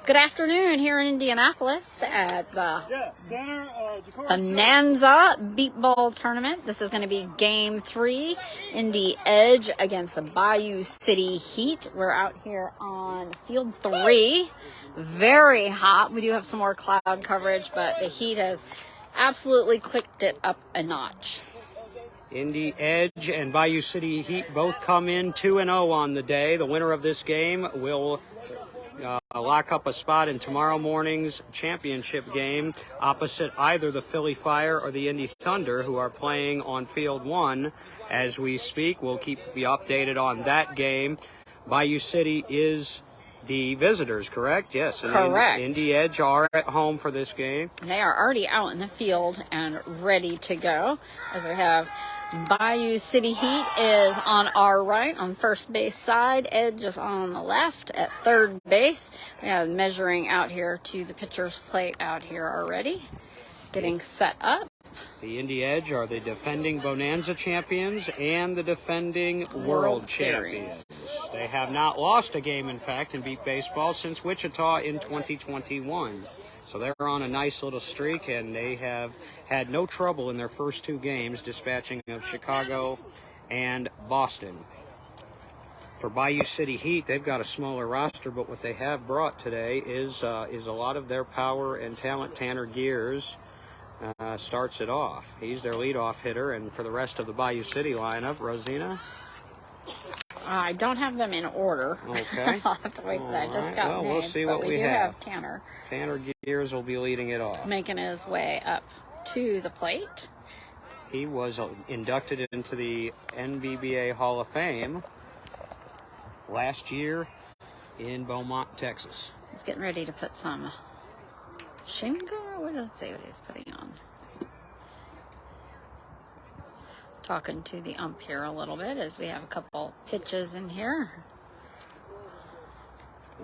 Good afternoon here in Indianapolis at the Bonanza Beat Ball Tournament. This is going to be Game 3, Indy Edge against the Bayou City Heat. We're out here on Field 3. Very hot. We do have some more cloud coverage, but the heat has absolutely clicked it up a notch. Indy Edge and Bayou City Heat both come in 2-0 on the day. The winner of this game will lock up a spot in tomorrow morning's championship game opposite either the Philly Fire or the Indy Thunder, who are playing on Field 1 as we speak. We'll keep you updated on that game. Bayou City is the visitors, correct? Yes. And correct. Indy Edge are at home for this game. They are already out in the field and ready to go, as we have Bayou City Heat is on our right on first base side. Edge is on the left at third base. We have measuring out here to the pitcher's plate out here already, getting set up. The Indy Edge are the defending Bonanza champions and the defending World champions. They have not lost a game, in fact, in beat baseball since Wichita in 2021. So they're on a nice little streak, and they have had no trouble in their first two games, dispatching of Chicago and Boston. For Bayou City Heat, they've got a smaller roster, but what they have brought today is a lot of their power and talent. Tanner Gears starts it off. He's their leadoff hitter, and for the rest of the Bayou City lineup, Rosina? I don't have them in order. Okay. So I'll have to wait for that. Just got well, names, we'll see but what we do have. have Tanner. Tanner Gears will be leading it off. Making his way up to the plate. He was inducted into the NBBA Hall of Fame last year in Beaumont, Texas. He's getting ready to put some shingle. What does it say what he's putting on? Talking to the ump here a little bit as we have a couple pitches in here.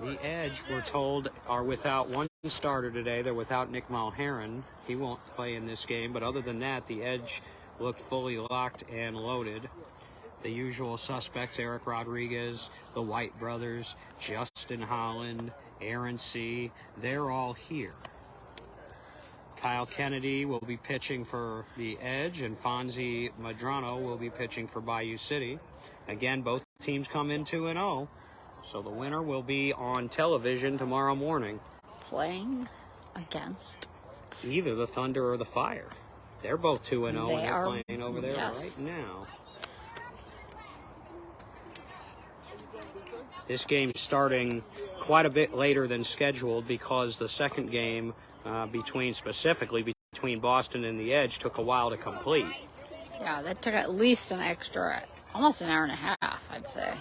The Edge, we're told, are without one starter today. They're without Nick Mulheron. He won't play in this game, but other than that, the Edge looked fully locked and loaded. The usual suspects, Eric Rodriguez, the White brothers, Justin Holland, Aaron C., they're all here. Kyle Kennedy will be pitching for the Edge, and Fonzie Madrano will be pitching for Bayou City. Again, both teams come in 2-0, so the winner will be on television tomorrow morning. Playing against either the Thunder or the Fire. They're both 2-0, and they're playing over there yes. right now. This game's starting quite a bit later than scheduled because the second game between Boston and the Edge took a while to complete. Yeah, that took at least almost an hour and a half, I'd say.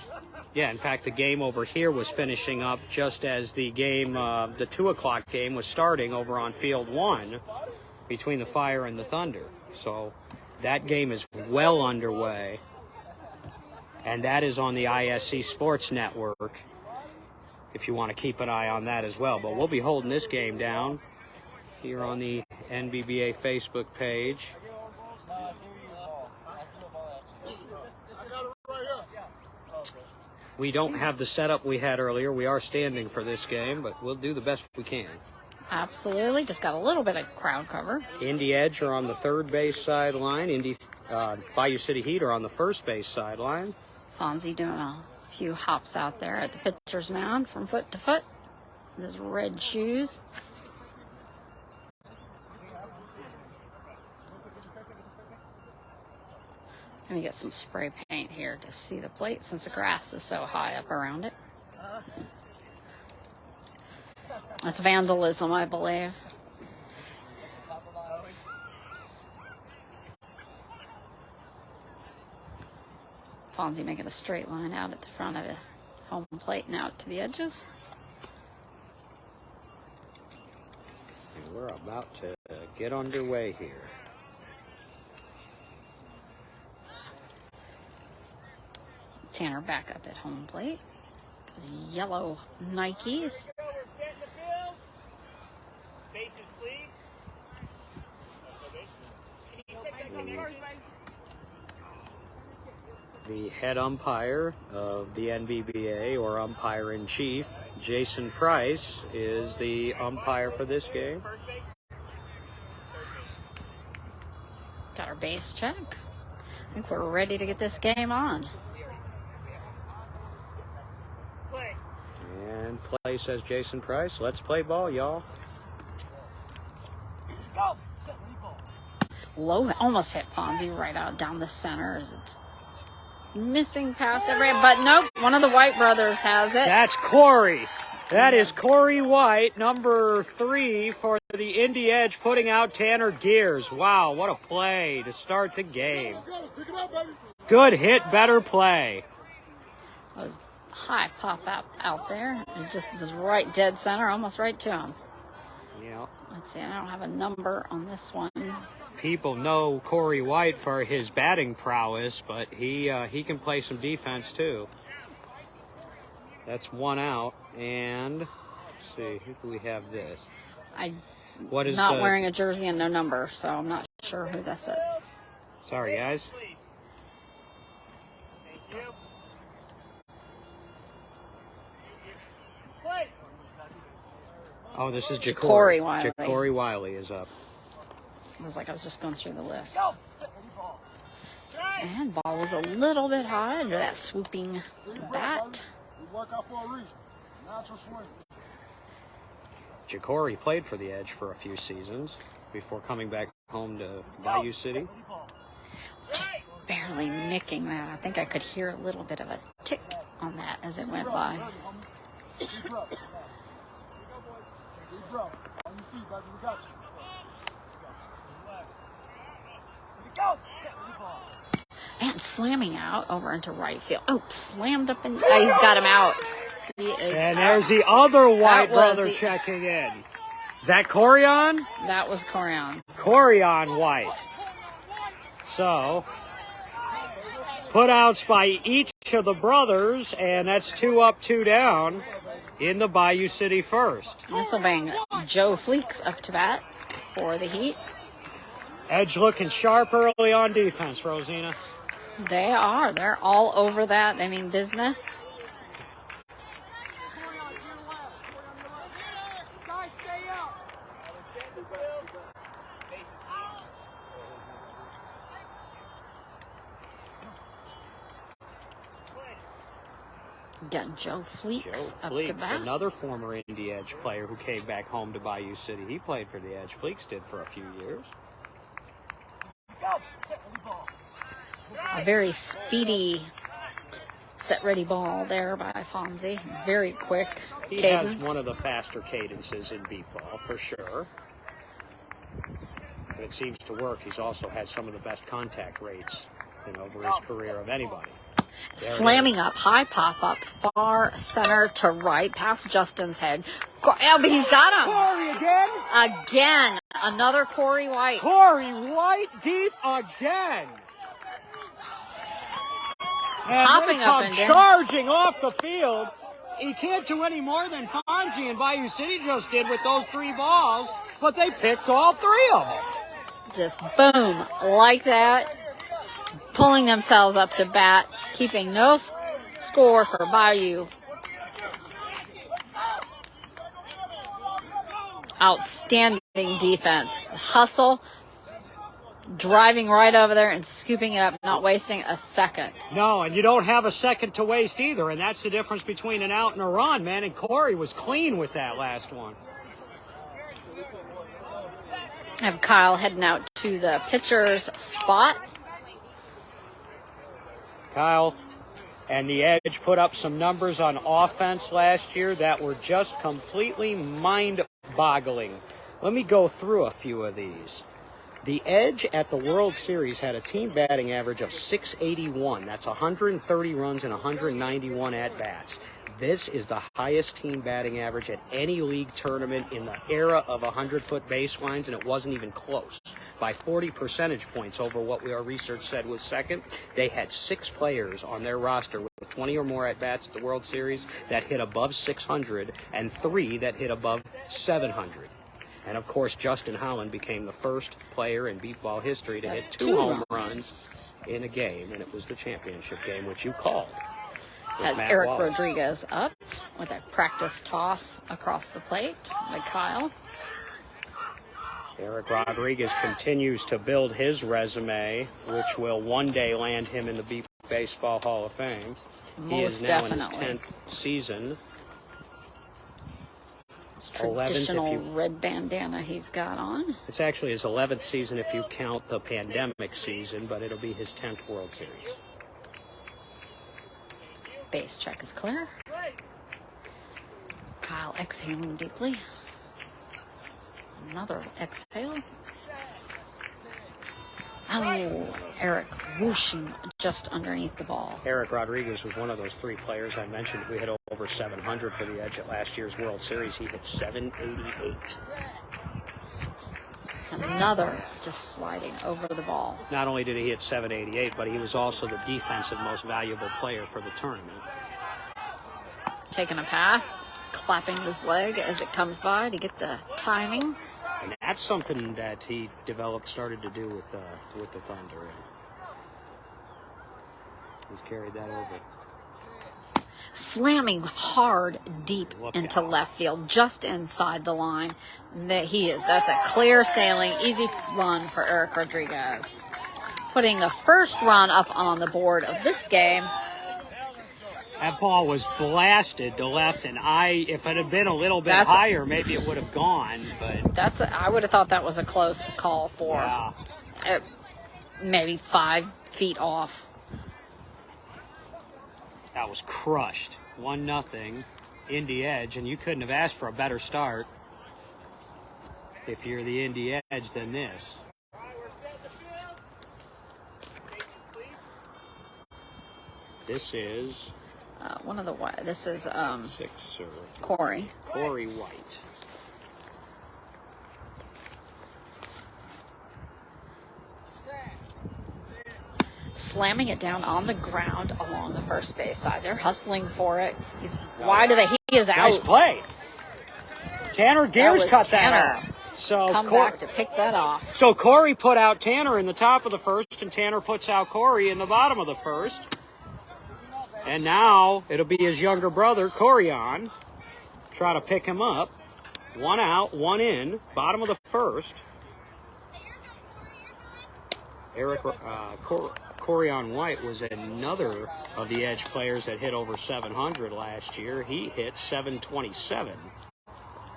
Yeah, in fact, the game over here was finishing up just as the game, the 2 o'clock game was starting over on Field 1 between the Fire and the Thunder. So that game is well underway, and that is on the ISC Sports Network if you want to keep an eye on that as well. But we'll be holding this game down here on the NBBA Facebook page. We don't have the setup we had earlier. We are standing for this game, but we'll do the best we can. Absolutely. Just got a little bit of crowd cover. Indy Edge are on the third base sideline. Bayou City Heat are on the first base sideline. Fonzie doing a few hops out there at the pitcher's mound from foot to foot with his red shoes. I'm going to get some spray paint here to see the plate since the grass is so high up around it. That's vandalism, I believe. Fonzie making a straight line out at the front of the home plate and out to the edges. And we're about to get underway here. Tanner back up at home plate. Yellow Nikes. The head umpire of the NBBA, or umpire-in-chief, Jason Price, is the umpire for this game. Got our base check. I think we're ready to get this game on. And play, says Jason Price. Let's play ball, y'all. Low, almost hit Fonzie right out down the center as it's missing past everybody. But nope, one of the White brothers has it. That's Corey. That is Corey White, number 3 for the Indy Edge, putting out Tanner Gears. Wow, what a play to start the game. Good hit, better play. That was high pop out there. It just was right dead center, almost right to him. Yeah. Let's see, I don't have a number on this one. People know Corey White for his batting prowess, but he can play some defense too. That's one out, and let's see, who do we have this? What is not wearing a jersey and no number, so I'm not sure who this is. Sorry, guys. Oh, this is Jacory Wiley. Jacory Wiley is up. It was like I was just going through the list. And ball was a little bit high under that swooping bat. Jacory played for the Edge for a few seasons before coming back home to Bayou City. Just barely nicking that. I think I could hear a little bit of a tick on that as it went by. And slamming out over into right field. Oh, slammed up in. Oh, he's got him out. He is and out. There's the other White brother checking in. Is that Corion? That was Corion. Corion White. So, put outs by each of the brothers, and that's 2 up, 2 down in the Bayou City first. This will bring Joe Fleeks up to bat for the Heat. Edge looking sharp early on defense, Rosina. They are. They're all over that. They mean business. Getting Joe Fleeks up to bat. Another former Indy Edge player who came back home to Bayou City. He played for the Edge. Fleeks did for a few years. A very speedy set-ready ball there by Fonzie. Very quick cadence. He has one of the faster cadences in beat ball, for sure. And it seems to work. He's also had some of the best contact rates over his career of anybody. Slamming up, high pop-up, far center to right, past Justin's head. Oh, but he's got him. Corey again? Again. Another Corey White. Corey White deep again. And Hopping up and down. Charging off the field. He can't do any more than Fonzie and Bayou City just did with those 3 balls, but they picked all 3 of them. Just boom, like that. Pulling themselves up to bat, keeping no score for Bayou. Outstanding defense. Hustle, driving right over there and scooping it up, not wasting a second. No, and you don't have a second to waste either, and that's the difference between an out and a run, man. And Corey was clean with that last one. I have Kyle heading out to the pitcher's spot. Kyle and the Edge put up some numbers on offense last year that were just completely mind-boggling. Let me go through a few of these. The Edge at the World Series had a team batting average of .681. That's 130 runs and 191 at-bats. This is the highest team batting average at any league tournament in the era of 100-foot baselines, and it wasn't even close. By 40 percentage points over what our research said was second. They had 6 players on their roster with 20 or more at-bats at the World Series that hit above 600 and 3 that hit above 700. And, of course, Justin Holland became the first player in beat ball history to hit 2 home runs in a game, and it was the championship game, which you called. As Eric Rodriguez up with a practice toss across the plate by Kyle. Eric Rodriguez continues to build his resume, which will one day land him in the Baseball Hall of Fame. He is now in his 10th season. It's traditional red bandana he's got on. It's actually his 11th season if you count the pandemic season, but it'll be his 10th World Series. Base check is clear. Kyle exhaling deeply. Another exhale. Oh, Eric whooshing just underneath the ball. Eric Rodriguez was one of those three players I mentioned who hit over 700 for the Edge at last year's World Series. He hit 788. Another just sliding over the ball. Not only did he hit 788, but he was also the defensive most valuable player for the tournament. Taking a pass, clapping his leg as it comes by to get the timing. And that's something that he started to do with the Thunder. He's carried that over. Slamming hard deep into left field, just inside the line. That's a clear sailing, easy run for Eric Rodriguez. Putting the first run up on the board of this game. That ball was blasted to left, and if it had been a little bit higher, maybe it would have gone. But I would have thought that was a close call for maybe 5 feet off. That was crushed. 1-0, Indy Edge, and you couldn't have asked for a better start if you're the Indy Edge than this. This is one of the white. This is Sixer. Corey White. Slamming it down on the ground along the first base side. They're hustling for it. He is out. Nice play. Tanner Gears cut that off. So come back to pick that off. So Corey put out Tanner in the top of the first, and Tanner puts out Corey in the bottom of the first. And now it'll be his younger brother, Corian, try to pick him up. 1 out, 1 in, bottom of the first. Corian White was another of the Edge players that hit over 700 last year. He hit 727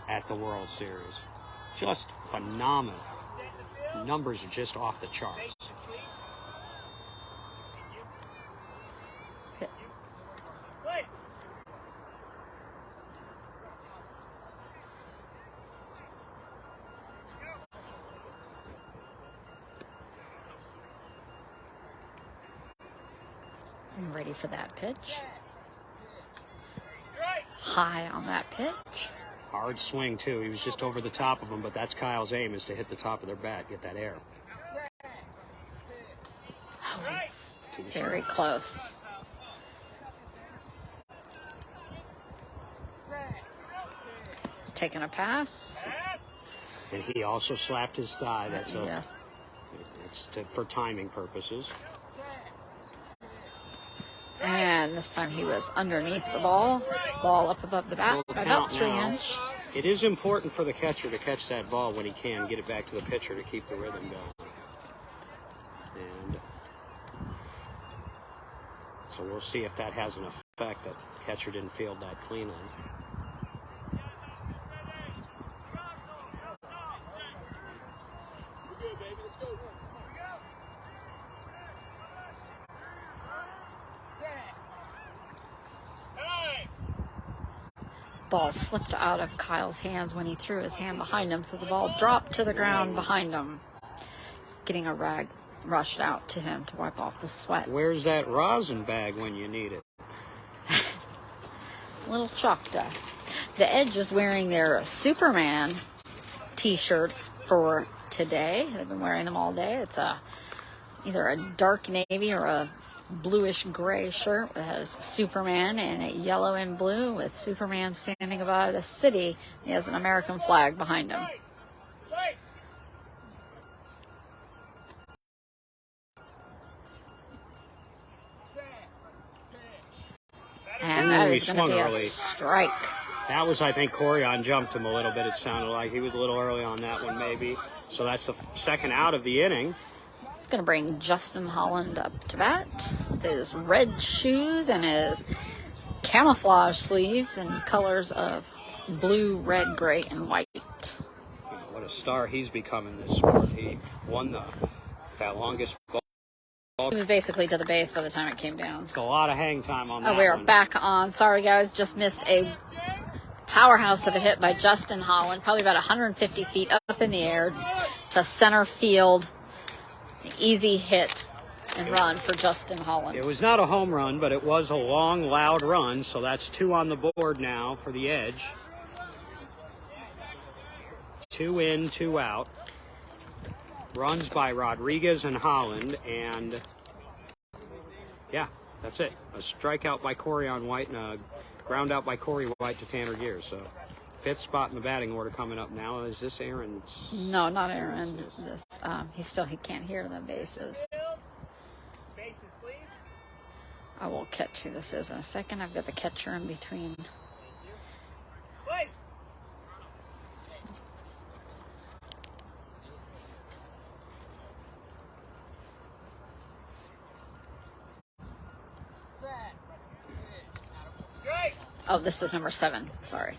at the World Series. Just phenomenal. Numbers are just off the charts. I'm ready for that pitch. High on that pitch. Hard swing, too. He was just over the top of him, but that's Kyle's aim, is to hit the top of their bat, get that air. Oh, very close. He's taking a pass. And he also slapped his thigh. Yes. It's for timing purposes. And this time he was underneath the ball. Ball up above the bat by about 3 inches. It is important for the catcher to catch that ball when he can, get it back to the pitcher to keep the rhythm going. And so we'll see if that has an effect, that the catcher didn't field that cleanly. Ball slipped out of Kyle's hands when he threw his hand behind him, so the ball dropped to the ground behind him. He's getting a rag rushed out to him to wipe off the sweat. Where's that rosin bag when you need it? Little chalk dust. The Edge is wearing their Superman t-shirts for today. They've been wearing them all day. It's either a dark navy or a bluish gray shirt that has Superman and a yellow and blue with Superman standing above the city. He has an American flag behind him. That he is going to swung be a early. strike. That was, I think, Corian jumped him a little bit, it sounded like. He was a little early on that one, maybe. So that's the second out of the inning. It's going to bring Justin Holland up to bat with his red shoes and his camouflage sleeves in colors of blue, red, gray, and white. What a star he's become in this sport. He won that longest ball. He was basically to the base by the time it came down. A lot of hang time on that We're one. back on. Sorry, guys. Just missed a powerhouse of a hit by Justin Holland. Probably about 150 feet up in the air to center field. Easy hit and run for Justin Holland. It was not a home run, but it was a long, loud run. So that's 2 on the board now for the Edge. 2 in, 2 out. Runs by Rodriguez and Holland, and yeah, that's it. A strikeout by Corian White and a ground out by Corey White to Tanner Gears. So 5th spot in the batting order coming up now. Is this Aaron's? No, not Aaron. This he can't hear the bases. I will catch who this is in a second. I've got the catcher in between. Oh, this is number 7. Sorry.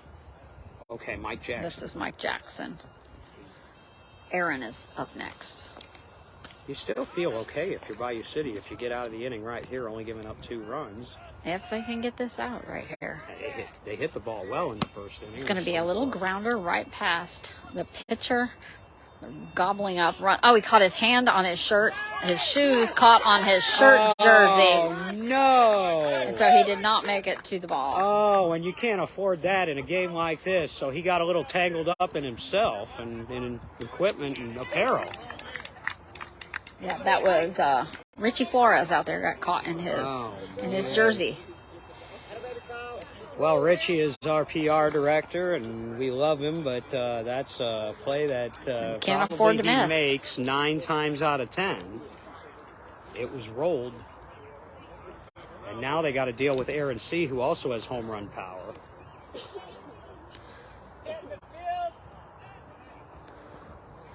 Okay, Mike Jackson. This is Mike Jackson. Aaron is up next. You still feel okay if you're Bayou City if you get out of the inning right here, only giving up 2 runs. If they can get this out right here. They hit the ball well in the first inning. It's going to be a little grounder right past the pitcher. Gobbling up run. Oh, he caught his hand on his shirt. His shoes caught on his shirt jersey. Oh, no. And so he did not make it to the ball. Oh, and you can't afford that in a game like this. So he got a little tangled up in himself and in equipment and apparel. Yeah, that was Richie Flores out there got caught in his jersey. Well, Richie is our PR director, and we love him, but that's a play that can't afford to miss. He makes 9 times out of 10. It was rolled. And now they got to deal with Aaron C., who also has home run power.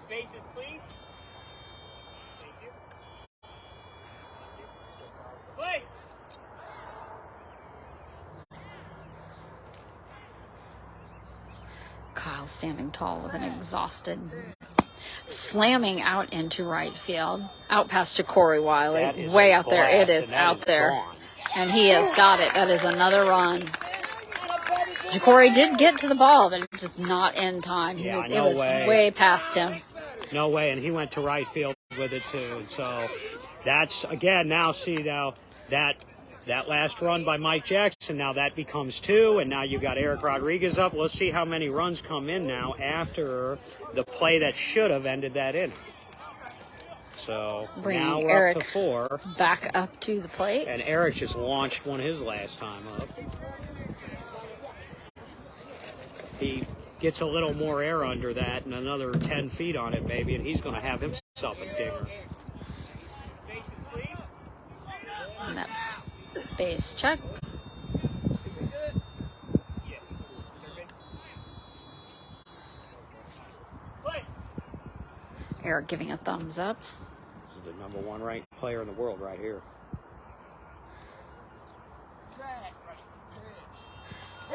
Bases, please. Thank you. Play. Kyle standing tall with an exhausted, slamming out into right field, out past Ja'Cory Wiley, way out there. It is out there, gone. and he has got it. That is another run. Ja'Cory did get to the ball, but just not in time. Yeah, It was way past him. No way, and he went to right field with it too. And so that's, again, now see now that last run by Mike Jackson, now that becomes 2, and now you got Eric Rodriguez up. Let's see how many runs come in now after the play that should have ended that inning. So Bringing now we're Eric up to 4. back up to the plate. And Eric just launched one his last time up. He gets a little more air under that and another 10 feet on it maybe, and he's going to have himself a dinger. And that base check. Eric giving a thumbs up. This is the number 1 ranked player in the world right here.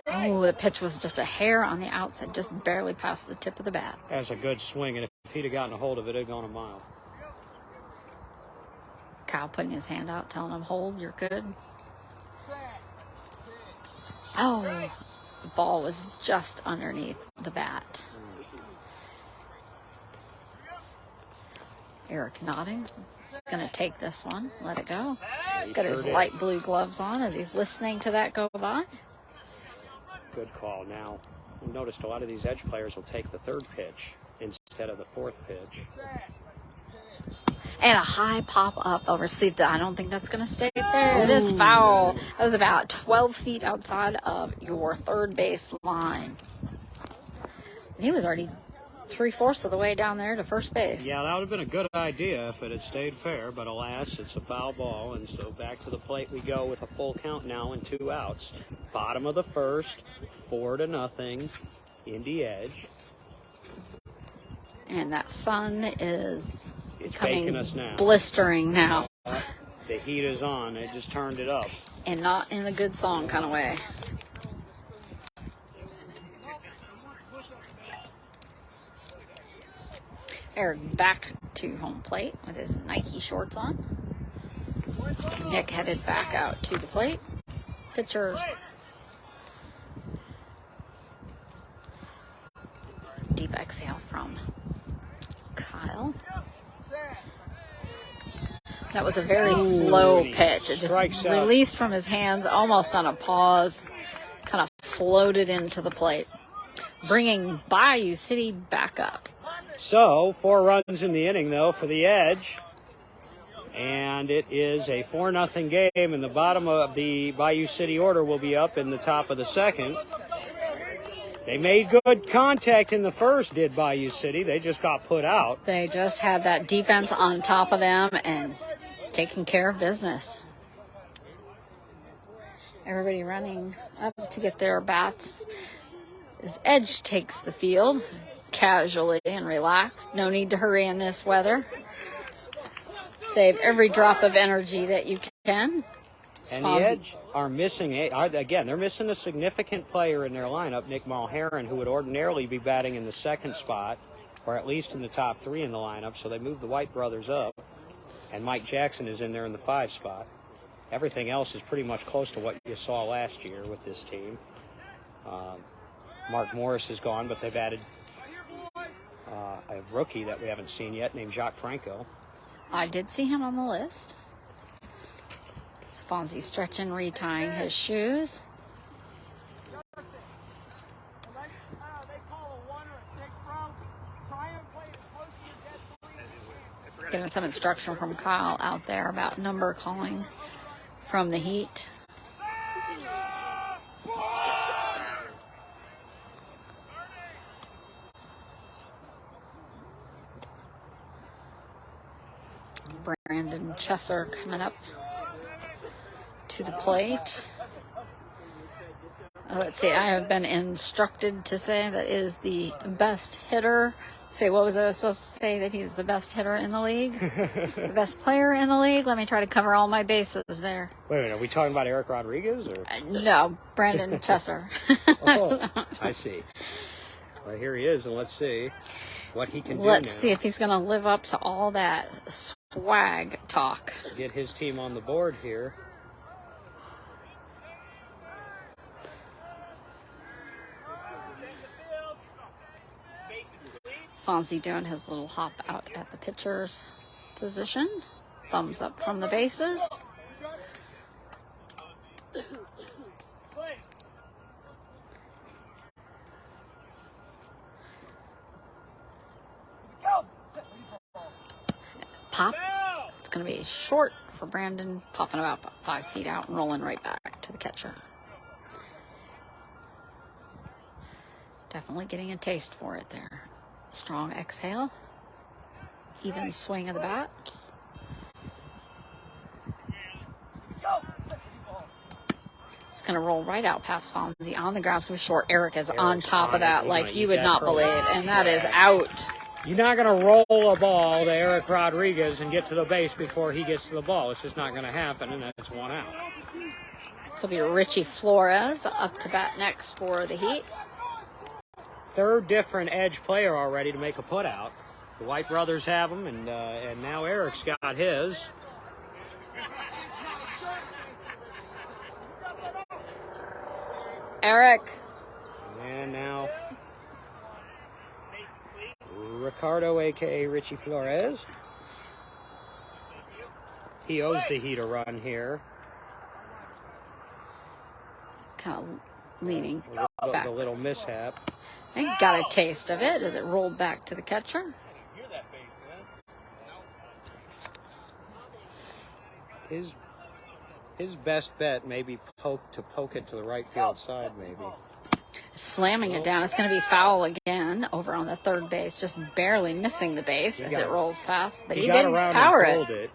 Oh, the pitch was just a hair on the outside, just barely past the tip of the bat. That's a good swing, and if he'd have gotten a hold of it, it'd gone a mile. Kyle putting his hand out, telling him, hold, you're good. Oh, the ball was just underneath the bat. Eric nodding. He's going to take this one, let it go. He's got his light blue gloves on as he's listening to that go by. Good call. Now, we noticed a lot of these edge players will take the 3rd pitch instead of the 4th pitch. And a high pop up over received. I don't think that's going to stay fair. It is foul. That was about 12 feet outside of your 3rd base line. He was already 3/4 of the way down there to first base. Yeah, that would have been a good idea if it had stayed fair, but alas, it's a foul ball, and so back to the plate we go with a full count now and 2 outs. Bottom of the first, 4-0, Indy edge. And that sun is It's becoming baking us now. blistering now. The heat is on. They just turned it up. And not in a good song kind of way. Eric back to home plate with his Nike shorts on. Nick headed back out to the plate. Pitchers. Deep exhale from Kyle. That was a very slow pitch. It just released from his hands almost on a pause. Kind of floated into the plate. Bringing Bayou City back up. So, 4 runs in the inning, though, for the edge. And it is a 4-0 game, and the bottom of the Bayou City order will be up in the top of the second. They made good contact in the first, did Bayou City. They just got put out. They just had that defense on top of them and taking care of business. Everybody running up to get their bats. As Edge takes the field casually and relaxed. No need to hurry in this weather. Save every drop of energy that you can. And the Edge are missing, again, they're missing a significant player in their lineup, Nick Mulheron, who would ordinarily be batting in the second spot, or at least in the top 3 in the lineup, so they moved the White brothers up, and Mike Jackson is in there in the 5 spot. Everything else is pretty much close to what you saw last year with this team. Mark Morris is gone, but they've added a rookie that we haven't seen yet named Jacques Franco. I did see him on the list. Fonzie stretching, retying his shoes. Getting some instruction from Kyle out there about number calling from the Heat. Brandon Chesser coming up to the plate. Let's see, I have been instructed to say that is the best hitter. Say, what was I supposed to say? That he's the best hitter in the league? The best player in the league? Let me try to cover all my bases there. Wait a minute, are we talking about Eric Rodriguez? Or? No, Brandon Chesser. Oh, I see. Well, here he is, and let's see what he can do Let's now. see if he's going to live up to all that swag talk. Get his team on the board here. Fonzie doing his little hop out at the pitcher's position. Thumbs up from the bases. Pop. It's going to be short for Brandon, popping about 5 feet out and rolling right back to the catcher. Definitely getting a taste for it there. Strong exhale. Even swing of the bat. It's going to roll right out past Fonzie on the ground. It's going to be short. Eric is on top of that like you would not believe. And that is out. You're not going to roll a ball to Eric Rodriguez and get to the base before he gets to the ball. It's just not going to happen, and that's 1 out. This will be Richie Flores up to bat next for the Heat. 3rd different edge player already to make a putout. The White brothers have them, and now Eric's got his. Eric. And now Ricardo, a.k.a. Richie Flores. He owes the Heat a run here. Kind of leaning back. The little mishap. I got a taste of it as it rolled back to the catcher. His best bet may be poke it to the right field side, maybe. Slamming it down. It's going to be foul again over on the 3rd base, just barely missing the base as it rolls past. But he didn't power it.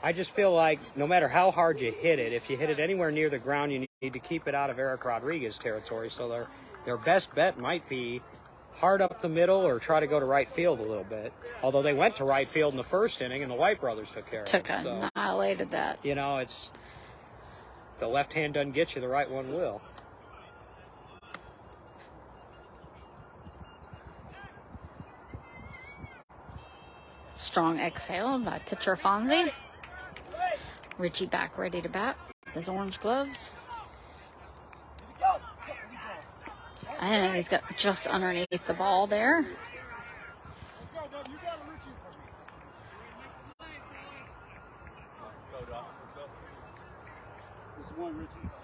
I just feel like no matter how hard you hit it, if you hit it anywhere near the ground, you need to keep it out of Eric Rodriguez territory. So their best bet might be hard up the middle or try to go to right field a little bit. Although they went to right field in the first inning and the White brothers took care of it. Annihilated that. You know, it's the left hand doesn't get you, the right one will. Strong exhale by pitcher Fonzie. Richie back ready to bat with his orange gloves. And he's got just underneath the ball there.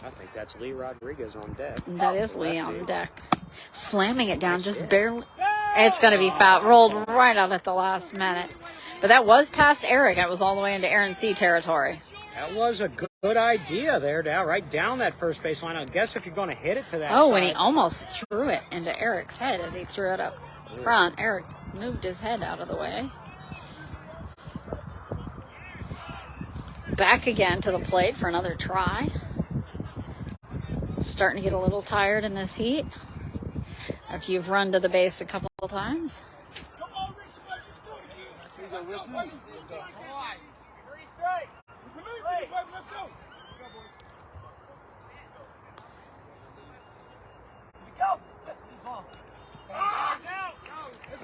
I think that's Lee Rodriguez on deck. That is Lee on deck. Slamming it down just barely. It's going to be foul. Rolled right out at the last minute. But that was past Eric. It was all the way into Aaron C. territory. That was a good idea there, right down that first base line. I guess if you're going to hit it to that Oh, side. when he almost threw it into Eric's head as he threw it up front. Eric moved his head out of the way. Back again to the plate for another try. Starting to get a little tired in this heat after you've run to the base a couple of times.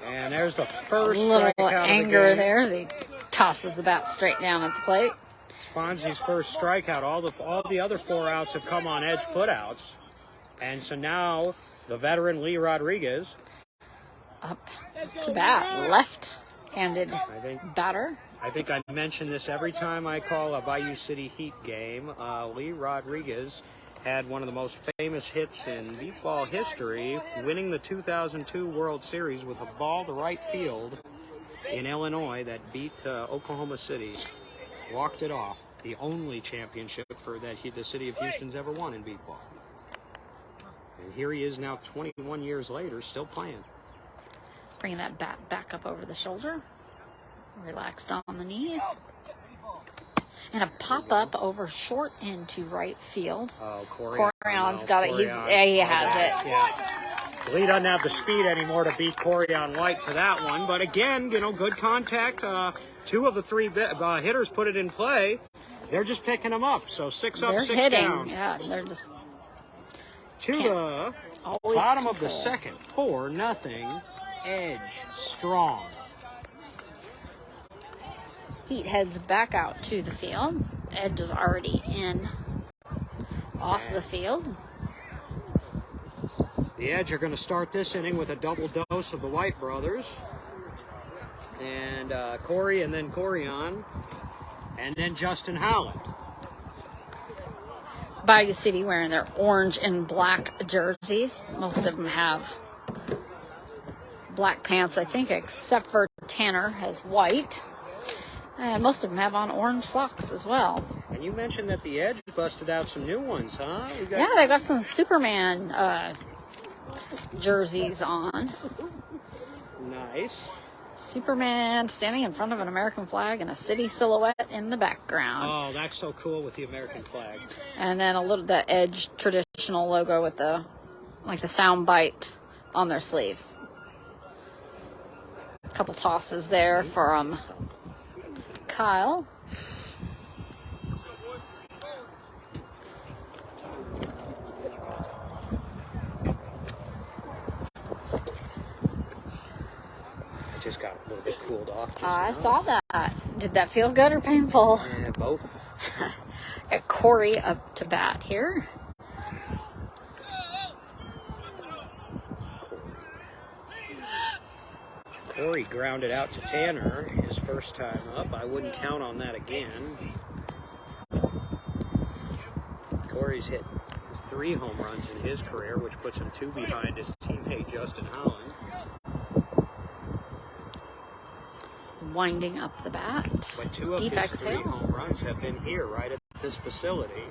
And there's the first A little strikeout anger of the game. there as he tosses the bat straight down at the plate. Fonzie's first strikeout. All the other 4 outs have come on edge putouts. And so now the veteran Lee Rodriguez Up to bat, left-handed batter. I think I mention this every time I call a Bayou City Heat game. Lee Rodriguez had one of the most famous hits in beatball history, winning the 2002 World Series with a ball to right field in Illinois that beat Oklahoma City. Walked it off. The only championship that the city of Houston's ever won in beatball. And here he is now 21 years later, still playing. Bringing that bat back up over the shoulder. Relaxed on the knees. And a pop-up over short into right field. Oh, Corion's got it. He has it. Yeah. Lee doesn't have the speed anymore to beat Corion White to that one. But again, good contact. 2 of the 3 hitters put it in play. They're just picking them up. So 6 up, 6 down. Yeah, they're just to the bottom of the second. 4-0. Edge strong. Heat heads back out to the field. Edge is already in off the field. The Edge are going to start this inning with a double dose of the White brothers. And Corey and then Corion. And then Justin Howland. Bayou City wearing their orange and black jerseys. Most of them have black pants, I think, except for Tanner has white. And most of them have on orange socks as well. And you mentioned that the Edge busted out some new ones, huh? Yeah, they got some Superman jerseys on. Nice. Superman standing in front of an American flag and a city silhouette in the background. Oh, that's so cool with the American flag. And then the Edge traditional logo with the sound bite on their sleeves. A couple tosses there from Kyle. I just got a little bit cooled off. I saw that. Did that feel good or painful? Yeah, both. Got Corey up to bat here. Corey grounded out to Tanner his first time up. I wouldn't count on that again. Corey's hit 3 home runs in his career, which puts him 2 behind his teammate Justin Howland. Winding up the bat. But 2 of Deep his exhale. 3 home runs have been here, right at this facility.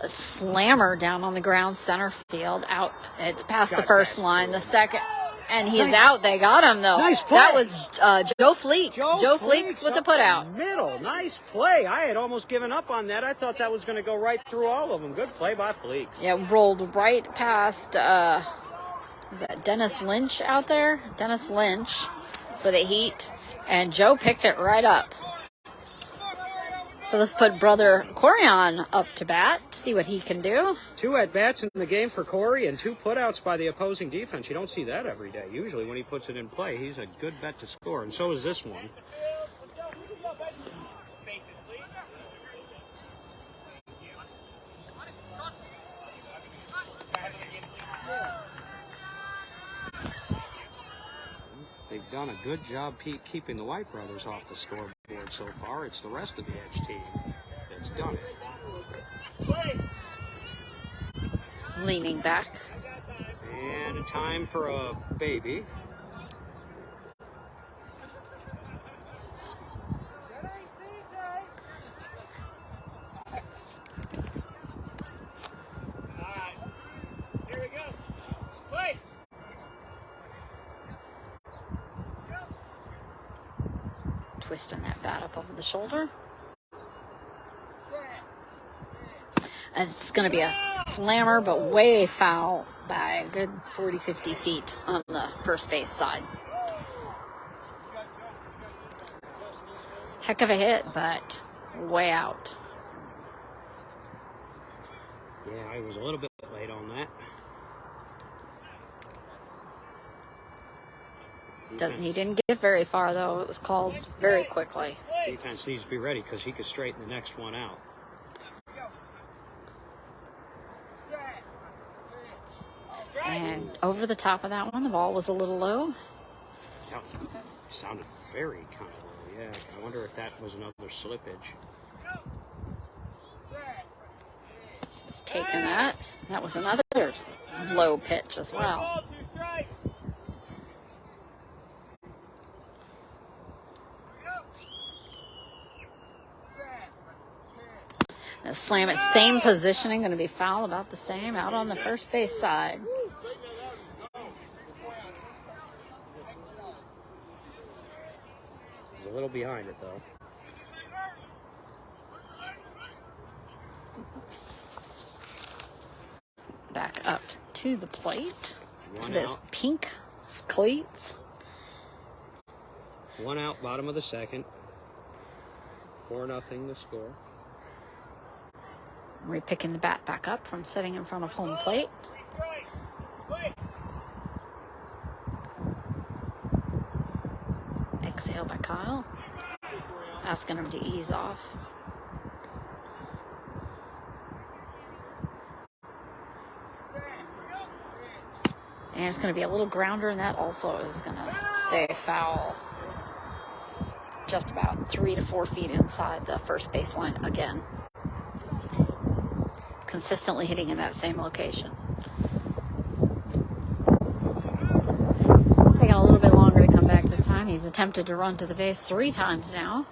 A slammer down on the ground center field. Out. It's past the Got first that. line. The second. And he is out. They got him, though. Nice play. That was Joe Fleeks. Joe Fleeks with the up putout. the middle. Nice play. I had almost given up on that. I thought that was going to go right through all of them. Good play by Fleeks. Yeah, rolled right past, is that Dennis Lynch out there? Dennis Lynch for the Heat. And Joe picked it right up. So let's put brother Corian up to bat, see what he can do. 2 at-bats in the game for Corey and 2 putouts by the opposing defense. You don't see that every day. Usually when he puts it in play, he's a good bet to score, and so is this one. They've done a good job keeping the White brothers off the scoreboard so far. It's the rest of the Edge team that's done it. Leaning back. And a time for a baby. Twisting that bat up over the shoulder. It's going to be a slammer, but way foul by a good 40, 50 feet on the first base side. Heck of a hit, but way out. Yeah, I was a little bit late on that. He didn't get very far, though. It was called very quickly. Defense needs to be ready because he could straighten the next one out. And over the top of that one, the ball was a little low. Yeah, sounded very kind of low. Yeah, I wonder if that was another slippage. Just taking that. That was another low pitch as well. Slam it, same positioning, going to be foul about the same, out on the first base side. He's a little behind it, though. Back up to the plate. One This out. pink cleats. 1 out, bottom of the second. 4-0 the score. Repicking the bat back up from sitting in front of home plate. Exhale by Kyle. Asking him to ease off. And it's going to be a little grounder, and that also is going to stay foul. Just about 3 to 4 feet inside the first baseline again. Consistently hitting in that same location. Taking a little bit longer to come back this time. He's attempted to run to the base 3 times now.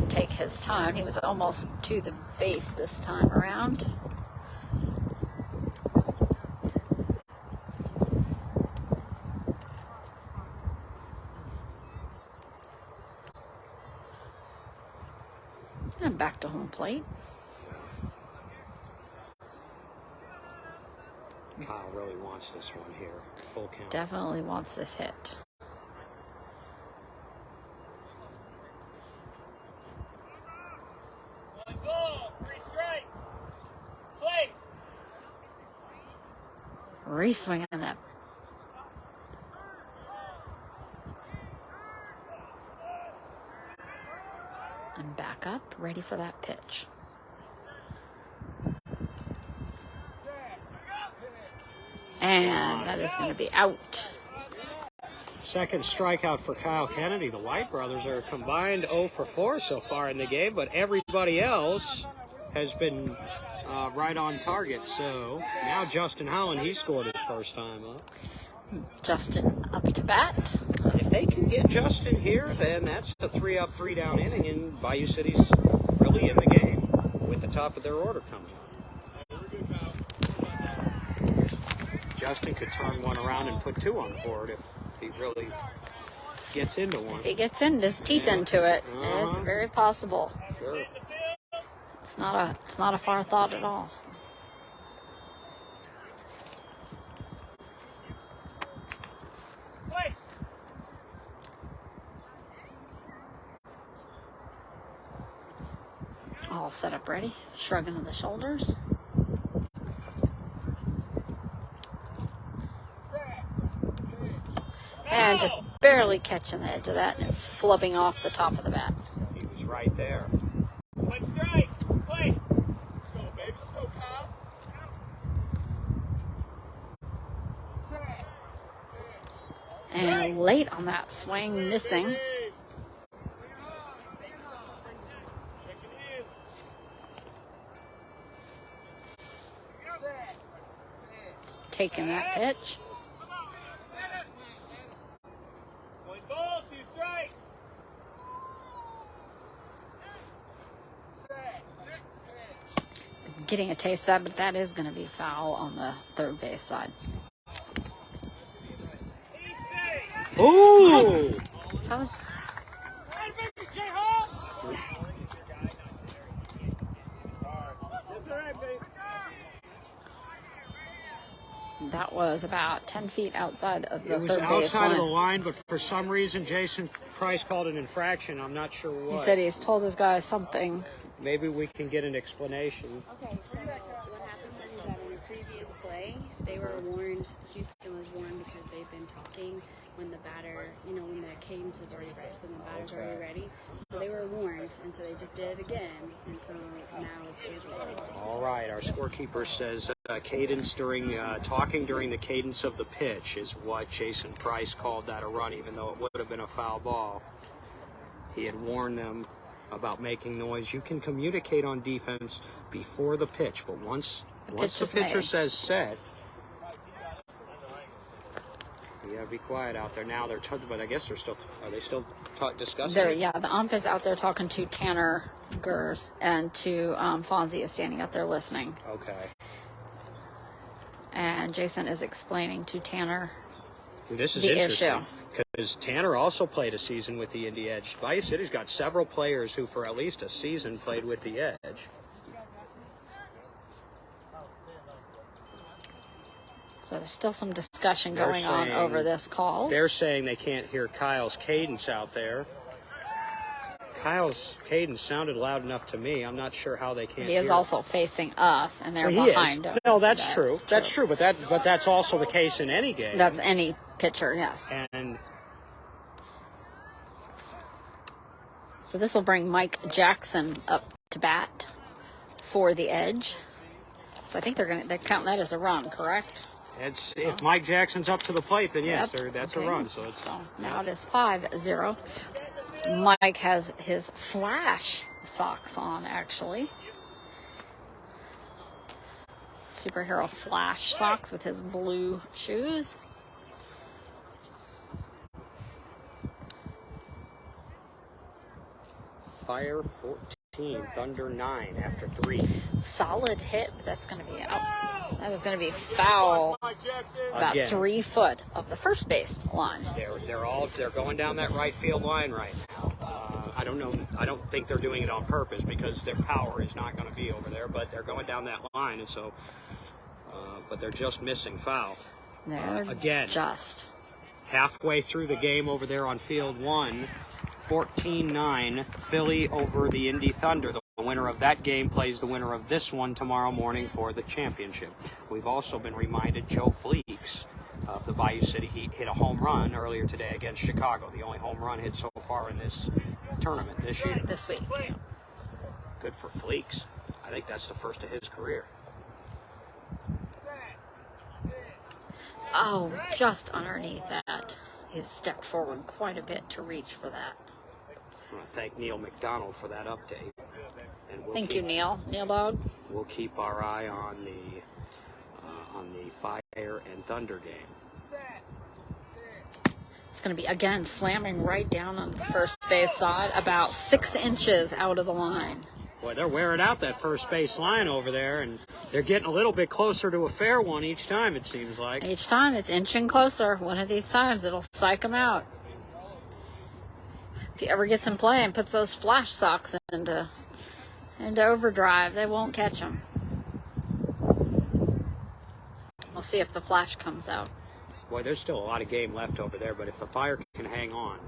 Take his time. He was almost to the base this time around. And back to home plate. Kyle really wants this one here. Full count. Definitely wants this hit. One ball, 3 strikes. Play. Re-swinging that. And back up, ready for that pitch. And that is going to be out. Second strikeout for Kyle Kennedy. The White brothers are combined 0 for 4 so far in the game, but everybody else has been right on target. So now Justin Holland, he scored his first time up. Justin up to bat. If they can get Justin here, then that's a 3-up, 3-down inning, and Bayou City's really in the game with the top of their order coming up. Justin could turn one around and put two on the board if he really gets into one. If he gets his teeth into it, it's very possible. Sure. It's not a far thought at all. Play. All set up ready, shrugging of the shoulders. And just barely catching the edge of that and flubbing off the top of the bat. He was right there. Play strike. Play. Let's go, baby. Let's go, Kyle. And late on that swing, missing. Taking that pitch. Point ball, 2 strikes. Getting a taste of it, but that is going to be foul on the third base side. Ooh! That was That was about 10 feet outside of the It was third base outside of the line. line, but for some reason Jason Price called an infraction. I'm not sure what. He said he's told his guy something. Maybe we can get an explanation. Okay, so what happened was that in the previous play, they were warned, Houston was warned because they've been talking when the batter, when the cadence is already ready, so when the batter's already ready. So they were warned, and so they just did it again, and so now it's over. All right, our scorekeeper says cadence talking during the cadence of the pitch is what Jason Price called that a run, even though it would have been a foul ball. He had warned them about making noise. You can communicate on defense before the pitch, but once the pitcher says set, you gotta be quiet out there. Now but I guess are they still discussing? Yeah, the ump is out there talking to Tanner Gers, and to Fonzie is standing out there listening. Okay. And Jason is explaining to Tanner This is the interesting. issue. Because Tanner also played a season with the Indy Edge. Bayou City's got several players who, for at least a season, played with the Edge. So there's still some discussion going on over this call. They're saying they can't hear Kyle's cadence out there. Kyle's cadence sounded loud enough to me. I'm not sure how they can't He hear. is also facing us, and they're He behind is. him. No, that's true. That's true, but that's also the case in any game. That's any pitcher, yes. And So this will bring Mike Jackson up to bat for the Edge. So I think they're counting that as a run, correct? if Mike Jackson's up to the plate, then yes, that's okay. a run. So now it is 5-0. Mike has his flash socks on, actually. Superhero flash socks with his blue shoes. Fire 14, Thunder 9 after 3. Solid hit. That's going to be out. That was going to be foul. About Again. 3 foot of the first base line. They're going down that right field line right now. I don't know. I don't think they're doing it on purpose because their power is not going to be over there. But they're going down that line, and so. But they're just missing foul. They're again. Just Halfway through the game over there on field 1, 14-9, Philly over the Indy Thunder. The winner of that game plays the winner of this one tomorrow morning for the championship. We've also been reminded Joe Fleeks of the Bayou City Heat hit a home run earlier today against Chicago. The only home run hit so far in this tournament this year. this week. Good for Fleeks. I think that's the first of his career. Oh, just underneath that. He's stepped forward quite a bit to reach for that. I want to thank Neil McDonald for that update. And Thank you, Neil. Neil Dog. We'll keep our eye on the Fire and Thunder game. It's going to be, again, slamming right down on the first base side, about 6 inches out of the line. Boy, they're wearing out that first base line over there, and they're getting a little bit closer to a fair one each time, it seems like. Each time it's inching closer. One of these times it'll psych them out. If he ever gets in play and puts those flash socks into overdrive, they won't catch them. We'll see if the flash comes out. Boy, there's still a lot of game left over there, but if the Fire can hang on,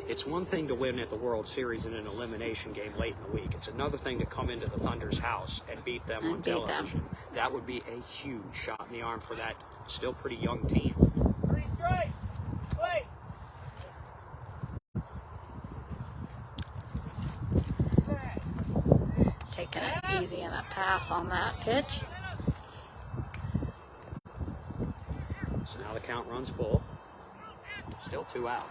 it's one thing to win at the World Series in an elimination game late in the week. It's another thing to come into the Thunder's house and beat them on television. That would be a huge shot in the arm for that still pretty young team. 3 strikes. Play. Taking it easy and a pass on that pitch. So now the count runs full. Still 2 outs.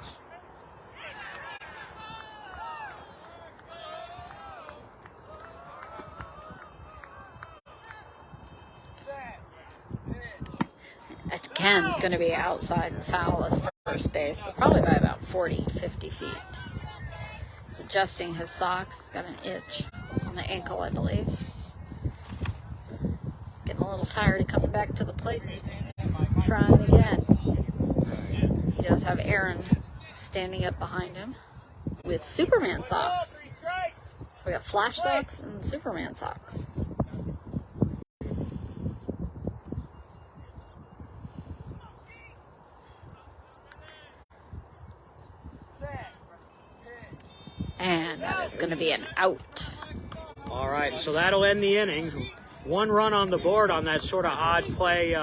It's again going to be outside and foul at the first base, but probably by about 40, 50 feet. He's adjusting his socks. He's got an itch on the ankle, I believe. Getting a little tired of coming back to the plate. Trying again. He does have Aaron standing up behind him with Superman socks. So we got Flash socks and Superman socks. And that is going to be an out. All right, so that'll end the inning. 1 run on the board on that sort of odd play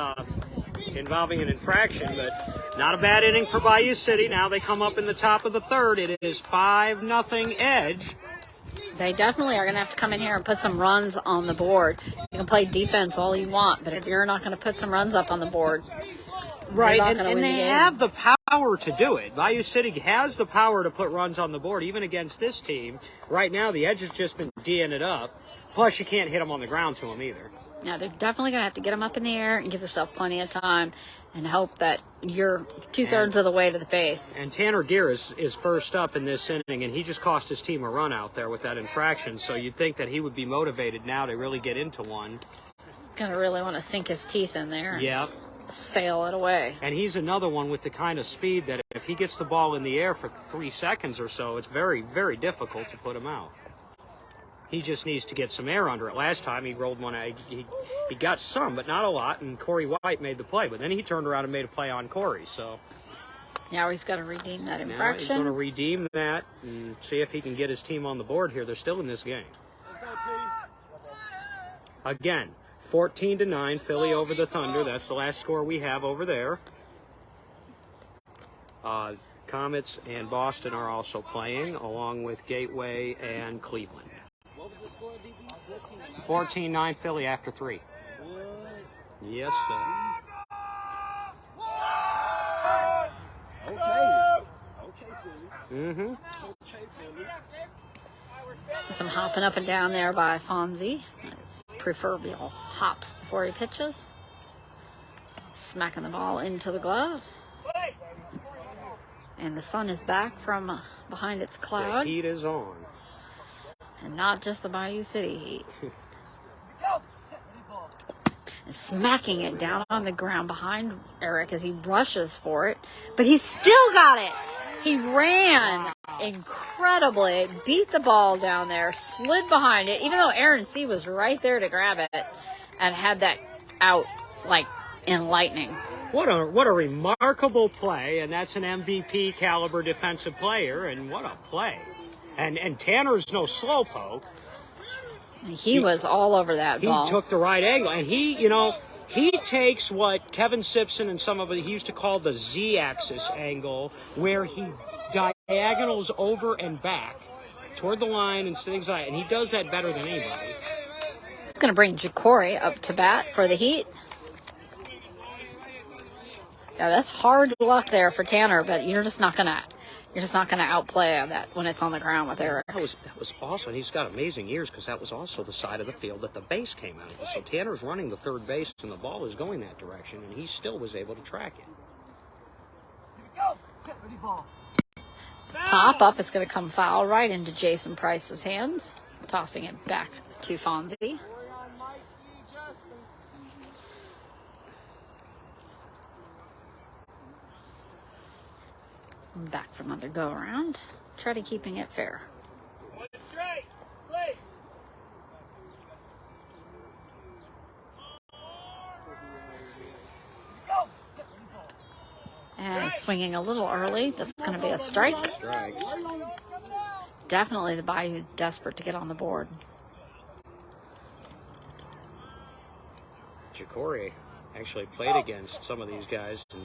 involving an infraction, but not a bad inning for Bayou City. Now they come up in the top of the third. It is 5-0 Edge. They definitely are going to have to come in here and put some runs on the board. You can play defense all you want, but if you're not going to put some runs up on the board, right, and they have the power to do it. Bayou City has the power to put runs on the board, even against this team. Right now, the Edge has just been D'ing it up. Plus, you can't hit them on the ground to them either. Yeah, they're definitely going to have to get them up in the air and give yourself plenty of time and hope that you're 2/3 of the way to the base. And Tanner Gear is first up in this inning, and he just cost his team a run out there with that infraction. So you'd think that he would be motivated now to really get into one. Going to really want to sink his teeth in there. Yeah. Sail it away. And he's another one with the kind of speed that if he gets the ball in the air for 3 seconds or so, it's very, very difficult to put him out. He just needs to get some air under it. Last time he rolled one, he got some, but not a lot, and Corey White made the play. But then he turned around and made a play on Corey. So now he's got to redeem that infraction. Now he's going to redeem that and see if he can get his team on the board here. They're still in this game. Again, 14-9, Philly over the Thunder. That's the last score we have over there. Comets and Boston are also playing, along with Gateway and Cleveland. What was the score, DB? 14-9 Philly after 3. Yes, sir. Okay, Philly. Mm-hmm. Okay, Philly. Some hopping up and down there by Fonzie. His proverbial hops before he pitches. Smacking the ball into the glove. And the sun is back from behind its cloud. The heat is on. And not just the Bayou City heat. And smacking it down on the ground behind Eric as he rushes for it. But he's still got it. He ran incredibly, beat the ball down there, slid behind it, even though Aaron C. was right there to grab it and had that out like in lightning. What a remarkable play, and that's an MVP caliber defensive player, and what a play. And Tanner's no slowpoke. He was all over that ball. He took the right angle, and he takes what Kevin Simpson and some of it he used to call the Z-axis angle, where he diagonals over and back toward the line and things like that, and he does that better than anybody. He's going to bring Ja'Cory up to bat for the Heat. Now that's hard luck there for Tanner, but you're just not gonna outplay that when it's on the ground with Eric. That was awesome. He's got amazing ears because that was also the side of the field that the base came out of. So Tanner's running the third base and the ball is going that direction, and he still was able to track it. Pop up, it's going to come foul right into Jason Price's hands. tossing it back to Fonzie. Back for another go around. Try to keeping it fair. Straight. Play. And swinging a little early. This is going to be a strike. Strike. Definitely the Bayou is desperate to get on the board. Jacory actually played against some of these guys in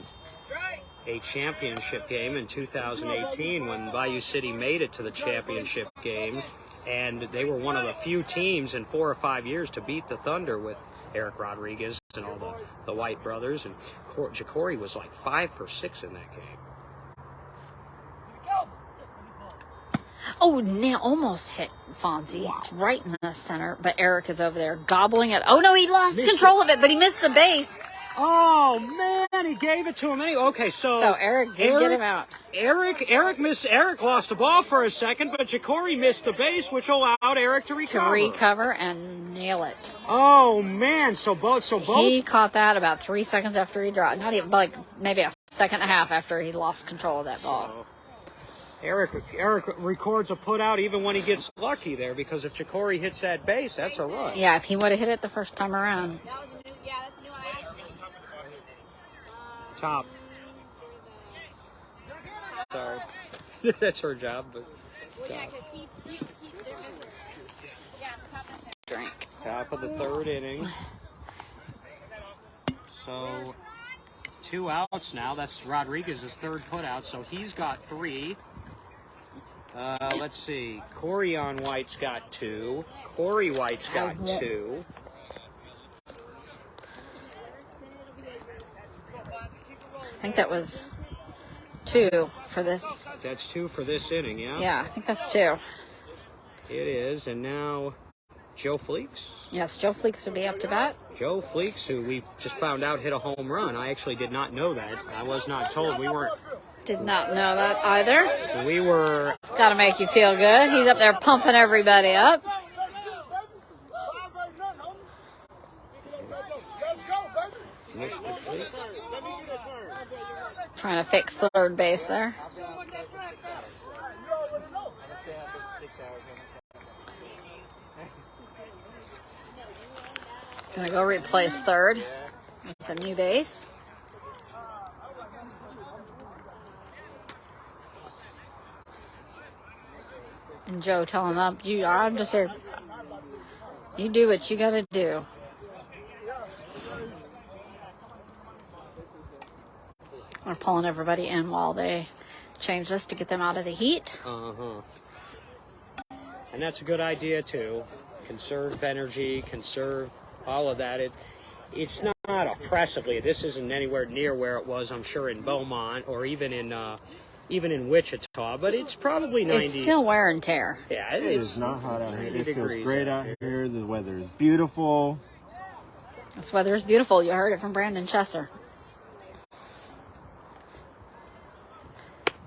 a championship game in 2018 when Bayou City made it to the championship game, and they were one of the few teams in 4 or 5 years to beat the Thunder with Eric Rodriguez and all the White brothers, and Jacory was like 5 for 6 in that game. Oh, now almost hit Fonzie. It's right in the center, but Eric is over there gobbling it. Oh no, he lost control of it, but he missed the base. Oh man, he gave it to him anyway. Okay, so Eric did get him out. Eric lost the ball for a second, but Jacory missed the base, which allowed Eric to recover. To recover and nail it. Oh man, so both. He caught that about 3 seconds after he dropped. Not even, like maybe a second and a half after he lost control of that ball. Eric records a put out even when he gets lucky there, because if Jacory hits that base, that's a run. Yeah, if he would have hit it the first time around. That was a new, yeah, that's a new one. Top. Sorry. That's her job, but Well, yeah, because they're missing. Yeah, top of the Drink. top of the third inning. So 2 outs now. That's Rodriguez's third put out, so he's got 3. Let's see. Corian White's got 2. Corey White's got 2. I think that was 2 for this. That's 2 for this inning, yeah? Yeah, I think that's 2. It is, and now Joe Fleeks. Yes, Joe Fleeks would be up to bat. Joe Fleeks, who we just found out hit a home run. I actually did not know that. I was not told. Did not know that either. We were. It's got to make you feel good. He's up there pumping everybody up. Trying to fix third base there. Gonna go replace third with the new base. And Joe telling them, I'm just here. You do what you gotta do. We're pulling everybody in while they change this to get them out of the heat. Uh-huh. And that's a good idea, too. Conserve energy, conserve all of that. It's not oppressively. This isn't anywhere near where it was, I'm sure, in Beaumont or even in Wichita, but it's probably 90. It's still wear and tear. Yeah, It is not hot out here. It feels degrees great out here. The weather is beautiful. This weather is beautiful. You heard it from Brandon Chesser.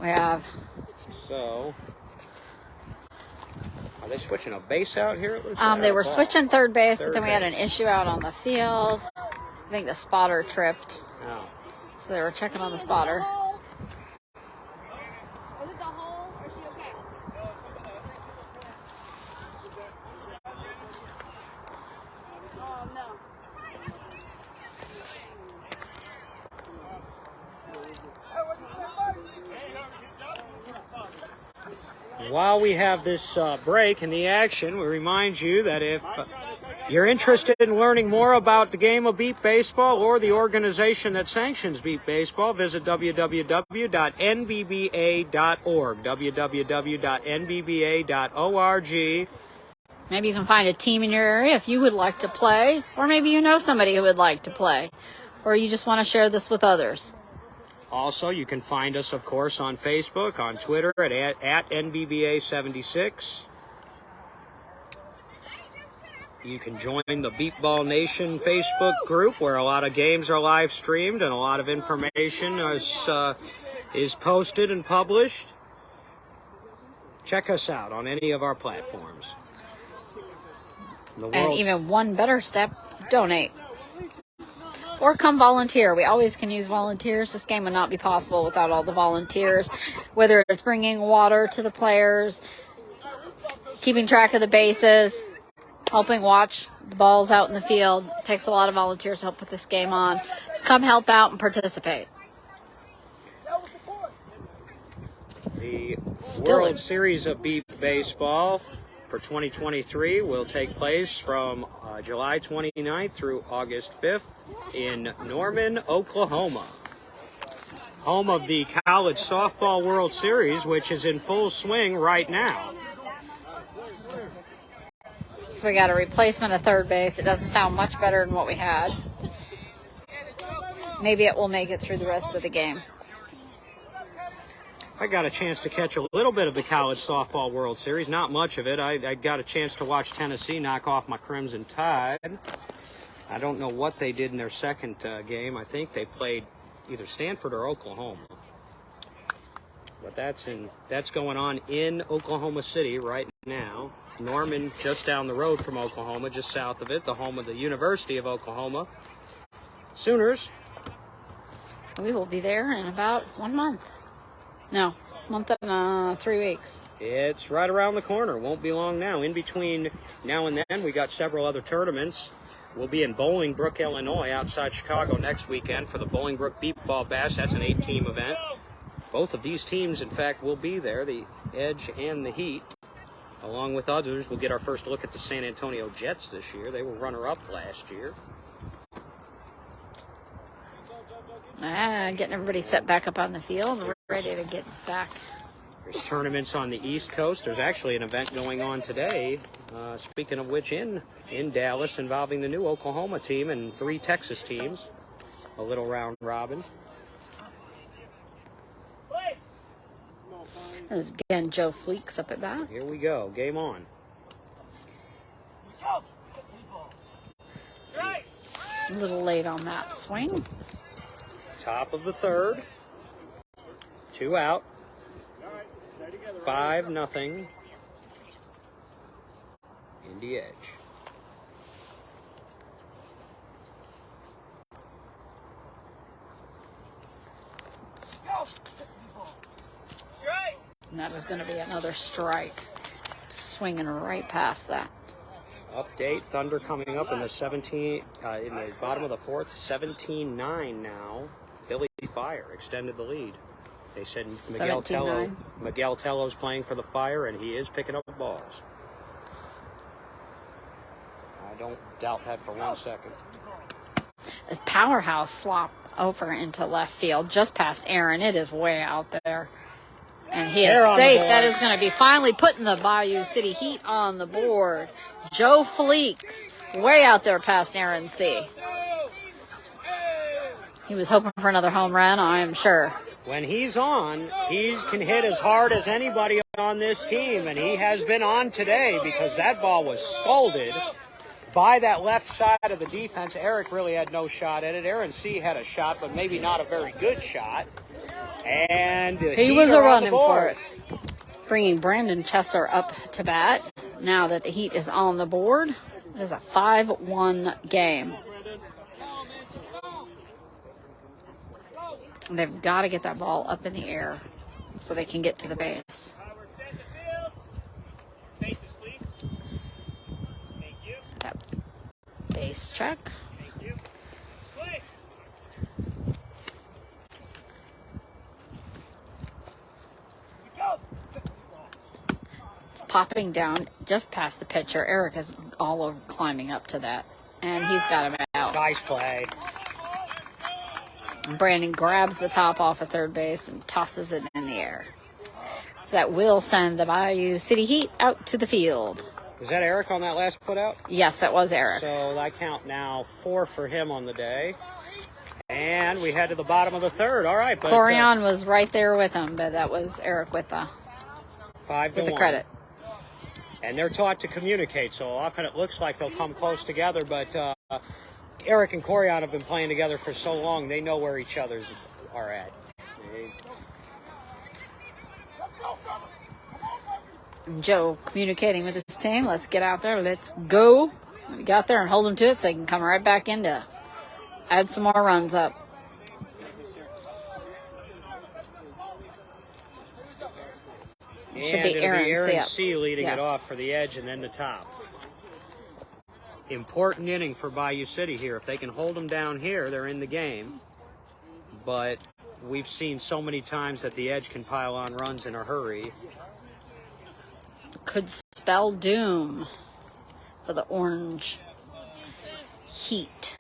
We have. So, are they switching a base out here? It looks They were switching third base, but Third then we had base. an issue out on the field. I think the spotter tripped, Oh. so they were checking on the spotter. Was it the hole, or is she okay? Oh, no. While we have this break in the action, we remind you that if you're interested in learning more about the game of beep baseball or the organization that sanctions beep baseball, visit www.nbba.org, www.nbba.org. Maybe you can find a team in your area if you would like to play, or maybe you know somebody who would like to play, or you just want to share this with others. Also, you can find us, of course, on Facebook, on Twitter at NBBA76. You can join the Beep Ball Nation Facebook group, where a lot of games are live streamed and a lot of information is posted and published. Check us out on any of our platforms. The And world, even one better step, donate. Or come volunteer. We always can use volunteers. This game would not be possible without all the volunteers, whether it's bringing water to the players, keeping track of the bases, helping watch the balls out in the field. It takes a lot of volunteers to help put this game on. Just come help out and participate. the Still World Series of Beep Baseball for 2023 will take place from July 29th through August 5th in Norman, Oklahoma. Home of the College Softball World Series, which is in full swing right now. So we got a replacement at third base. It doesn't sound much better than what we had. Maybe it will make it through the rest of the game. I got a chance to catch a little bit of the College Softball World Series, not much of it. I got a chance to watch Tennessee knock off my Crimson Tide. I don't know what they did in their second game. I think they played either Stanford or Oklahoma. But that's going on in Oklahoma City right now. Norman, just down the road from Oklahoma, just south of it, the home of the University of Oklahoma. Sooners. We will be there in about 1 month. No, month and 3 weeks. It's right around the corner. Won't be long now. In between now and then, we got several other tournaments. We'll be in Bolingbrook, Illinois, outside Chicago next weekend for the Bolingbrook Beep Ball Bash. That's an 8-team event. Both of these teams, in fact, will be there, the Edge and the Heat. Along with others, we'll get our first look at the San Antonio Jets this year. They were runner-up last year. Getting everybody set back up on the field. We're ready to get back. There's tournaments on the East Coast. There's actually an event going on today, speaking of which, in Dallas, involving the new Oklahoma team and 3 Texas teams. A little round robin. This is again Joe Fleeks up at bat. Here we go. Game on. A little late on that swing. Top of the third. 2 out. 5-0. Indy Edge. And that is going to be another strike. Swinging right past that. Update, Thunder coming up in the in the bottom of the fourth, 17-9 now. Philly Fire extended the lead. They said Miguel Tello's playing for the Fire, and he is picking up balls. I don't doubt that for 1 second. This powerhouse slop over into left field, just past Aaron. It is way out there. And he is safe. That is going to be finally putting the Bayou City Heat on the board. Joe Fleeks, way out there past Aaron C. He was hoping for another home run, I am sure. When he's on, he can hit as hard as anybody on this team, and he has been on today because that ball was scolded by that left side of the defense. Eric really had no shot at it. Aaron C. had a shot, but maybe not a very good shot. And he was a running for it. Bringing Brandon Chesser up to bat. Now that the Heat is on the board, it is a 5-1 game. And they've got to get that ball up in the air so they can get to the base. That base check. Popping down just past the pitcher. Eric is all over climbing up to that. And he's got him out. Nice play. Brandon grabs the top off of third base and tosses it in the air. That will send the Bayou City Heat out to the field. Was that Eric on that last put out? Yes, that was Eric. So I count now 4 for him on the day. And we head to the bottom of the third. All right. But Corian was right there with him, but that was Eric with the 5-1. credit. And they're taught to communicate, so often it looks like they'll come close together, but Eric and Corian have been playing together for so long, they know where each other's are at. Joe communicating with his team. Let's get out there. Let's go. Get out there and hold them to it so they can come right back in to add some more runs up. And Should be it'll Aaron be Aaron C. C. leading Yes. it off for the edge and then the top. Important inning for Bayou City here. If they can hold them down here, they're in the game. But we've seen so many times that the edge can pile on runs in a hurry. Could spell doom for the Orange Heat.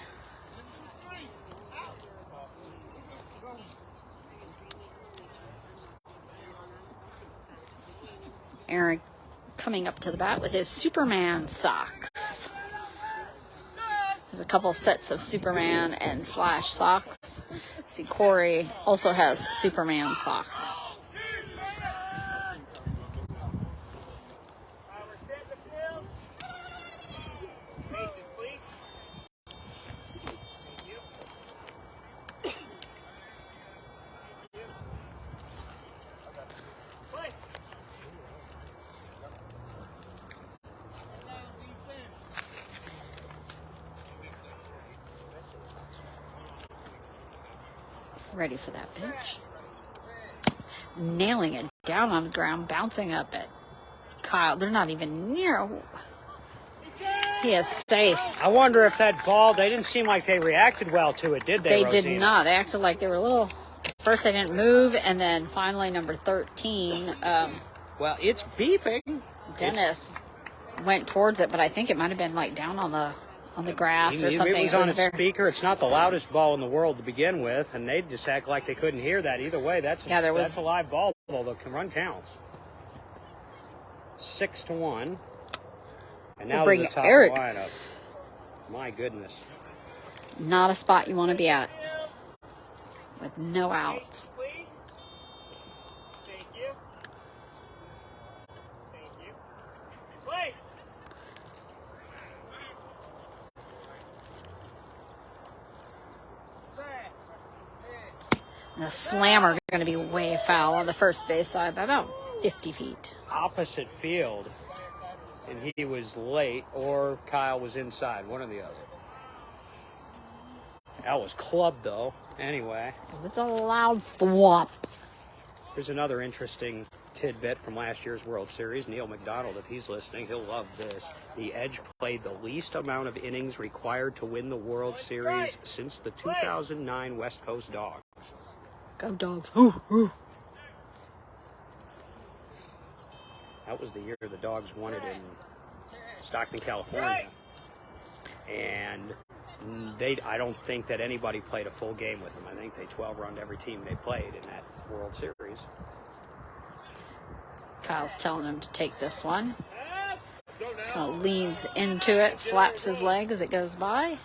Aaron coming up to the bat with his Superman socks. There's a couple sets of Superman and Flash socks. See, Corey also has Superman socks. Ready for that pitch. Nailing it down on the ground, bouncing up at Kyle. They're not even near. He is safe. I wonder if that ball, they didn't seem like they reacted well to it, did they, They did Rosina? not. They acted like they were a little. First they didn't move, and then finally number 13, Well, it's beeping. Dennis, went towards it, but I think it might have been like down on the grass or something. It was on its speaker. It's not the loudest ball in the world to begin with, and they just act like they couldn't hear that. Either way, that's a live ball. The run counts. 6-1, and now bring the top Eric. lineup. My goodness, Not a spot you want to be at with no outs. Please. Thank you. Thank you. Play. The slammer going to be way foul on the first base side by about 50 feet. opposite field, and he was late, or Kyle was inside, one or the other. That was clubbed, though. Anyway, It was a loud thwop. here's another interesting tidbit from last year's World Series. Neil McDonald, if he's listening, he'll love this. The Edge played the least amount of innings required to win the World Series since the 2009 West Coast Dogs. Go Dogs. Ooh, ooh. That was the year the Dogs won it in Stockton, California. And I don't think that anybody played a full game with them. I think they 12-runned every team they played in that World Series. Kyle's telling him to take this one. Kind of leans into it, slaps his leg as it goes by.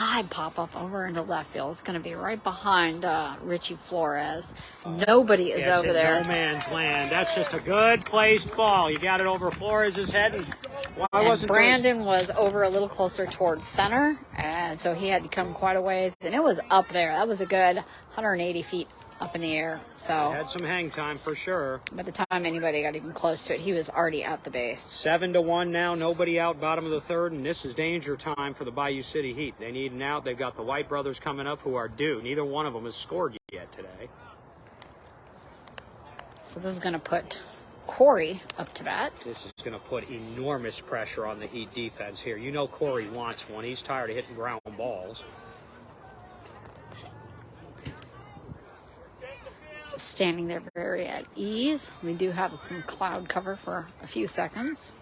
High pop up over into left field. It's going to be right behind Richie Flores. Nobody is It's over in there. no man's land. That's just a good placed ball. You got it over Flores' head. And why And wasn't Brandon was over a little closer towards center, and so he had to come quite a ways. And it was up there. That was a good 180 feet up in the air. So had some hang time for sure. by the time anybody got even close to it, he was already at the base. 7-1 now. Nobody out, bottom of the third, and this is danger time for the Bayou City Heat. They need an out. They've got the White brothers coming up who are due. Neither one of them has scored yet today. So this is going to put Corey up to bat. This is going to put enormous pressure on the Heat defense here. You know Corey wants one. He's tired of hitting ground balls. Just standing there very at ease. We do have some cloud cover for a few seconds.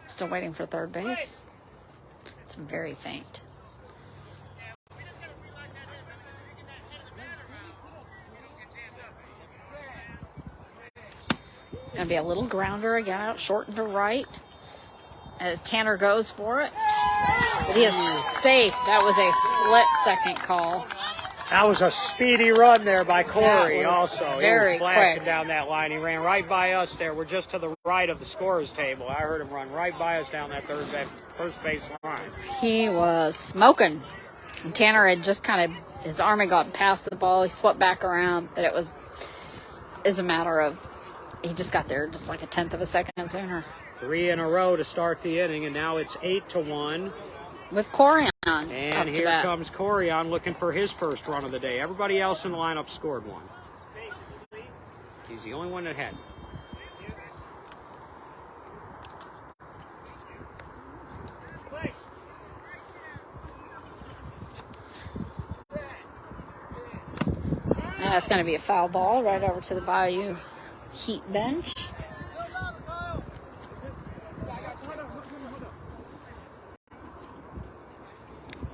Still waiting for third base. It's very faint. It's going to be a little grounder again out short and to right as Tanner goes for it. But he is safe. That was a split-second call. That was a speedy run there by Corey That was also. very He was flashing quick. down that line. He ran right by us there. We're just to the right of the scorer's table. I heard him run right by us down that first base line. He was smoking. And Tanner had just kind of his arm had gone past the ball. He swept back around, but it is a matter of he just got there just like a tenth of a second sooner. 3 in a row to start the inning, and now it's 8-1. With Corian. And here comes Corian looking for his first run of the day. Everybody else in the lineup scored one. He's the only one that hadn't. That's going to be a foul ball right over to the Bayou Heat bench.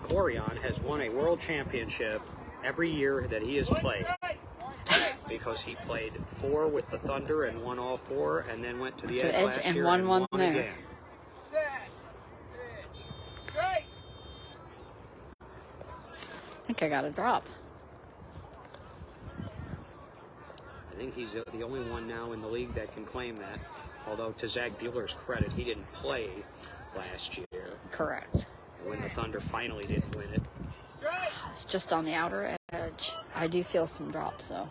Corian has won a world championship every year that he has played because he played 4 with the Thunder and won all 4, and then went to the Edge last and year won and one won there. again. I think I got a drop. I think he's the only one now in the league that can claim that. Although, to Zach Bueller's credit, he didn't play last year. Correct. When the Thunder finally didn't win it. It's just on the outer edge. I do feel some drops, though.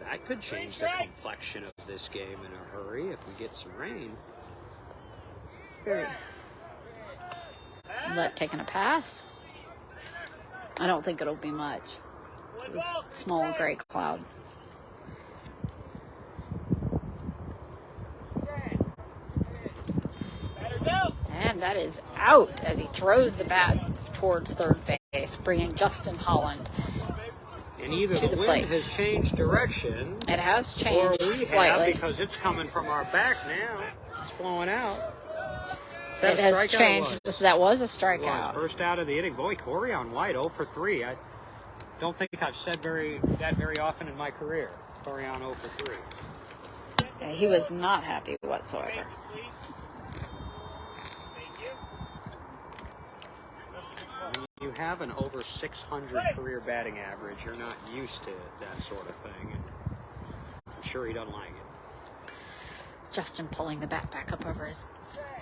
That could change the complexion of this game in a hurry if we get some rain. It's very... taking a pass. I don't think it'll be much. It's a small gray cloud. And that is out as he throws the bat towards third base, bringing Justin Holland And either to the the wind plate. has changed direction, It has or changed we slightly. have, because it's coming from our back now. It's blowing out. Is that It a has strikeout? changed. It was. That was a It was. strikeout. First out of the inning. Boy, Corian White 0 for 3. I don't think I've said that very often in my career. Corian 0 for 3. Yeah, he was not happy whatsoever. When you have an over 600 career batting average, you're not used to that sort of thing. And I'm sure he doesn't like it. Justin pulling the bat back up over his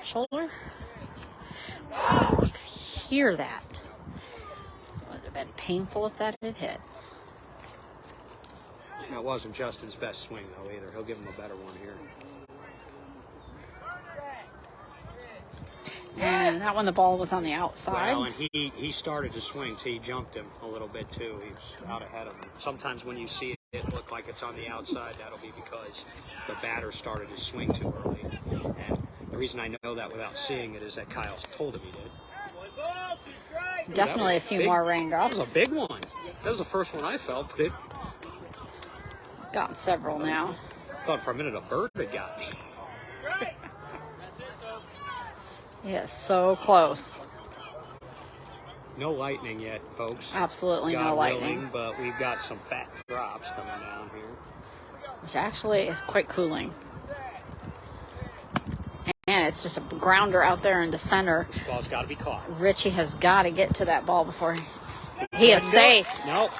shoulder. You could hear that. It would have been painful if that had hit. That wasn't Justin's best swing, though, either. He'll give him a better one here. And that one, the ball was on the outside. Well, and he started to swing, so he jumped him a little bit, too. He was out ahead of him. Sometimes when you see it look like it's on the outside, that'll be because the batter started to swing too early. And the reason I know that without seeing it is that Kyle told him he did. Definitely a few more That raindrops. was a big one. That was the first one I felt, but it Gotten several now. thought for a minute a bird had got me. Yes, so close. No lightning yet, folks. Absolutely God no lightning. willing, but we've got some fat drops coming down here. Which actually is quite cooling. And it's just a grounder out there into center. This ball's got to be caught. Richie has got to get to that ball before he is safe. Nope.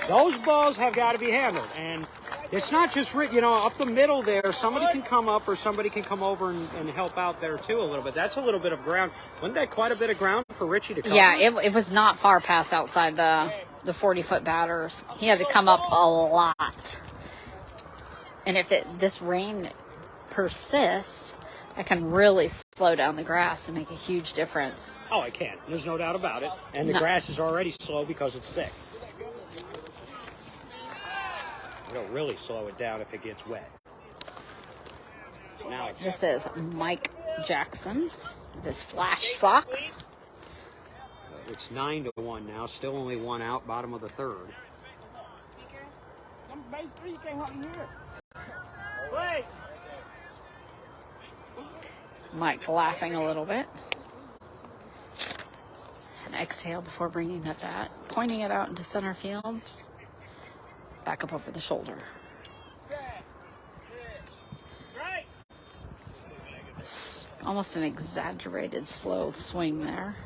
Those balls have got to be handled. And it's not just, up the middle there. Somebody can come up or somebody can come over and help out there, too, a little bit. That's a little bit of ground. Wasn't that quite a bit of ground for Richie to cover? Yeah, it was not far past outside the 40-foot batters. He had to come up a lot. And if this rain persists, that can really slow down the grass and make a huge difference. Oh, it can. There's no doubt about it. And the No. grass is already slow because it's thick. It'll really slow it down if it gets wet. Now it's This is Mike Jackson with his flash socks. 9-1 now. Still only one out, bottom of the third. Mike laughing a little bit. And exhale before bringing that bat. Pointing it out into center field. Back up over the shoulder. Almost an exaggerated slow swing there.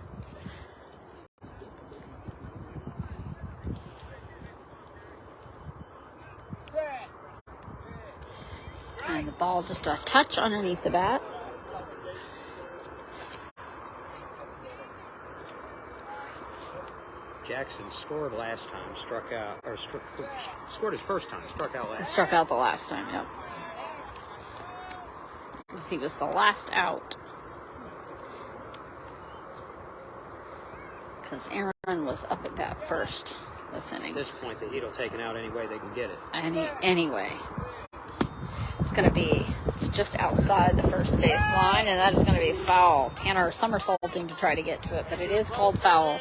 And the ball just a touch underneath the bat. Jackson scored last time, struck out, or scored his first time, struck out last. Struck out the last time, yep. Because he was the last out. Because Aaron was up at bat first this inning. At this point, the Heat will take it out any way they can get it. Anyway. It's just outside the first base line, and that is going to be foul. Tanner somersaulting to try to get to it, but it is called foul.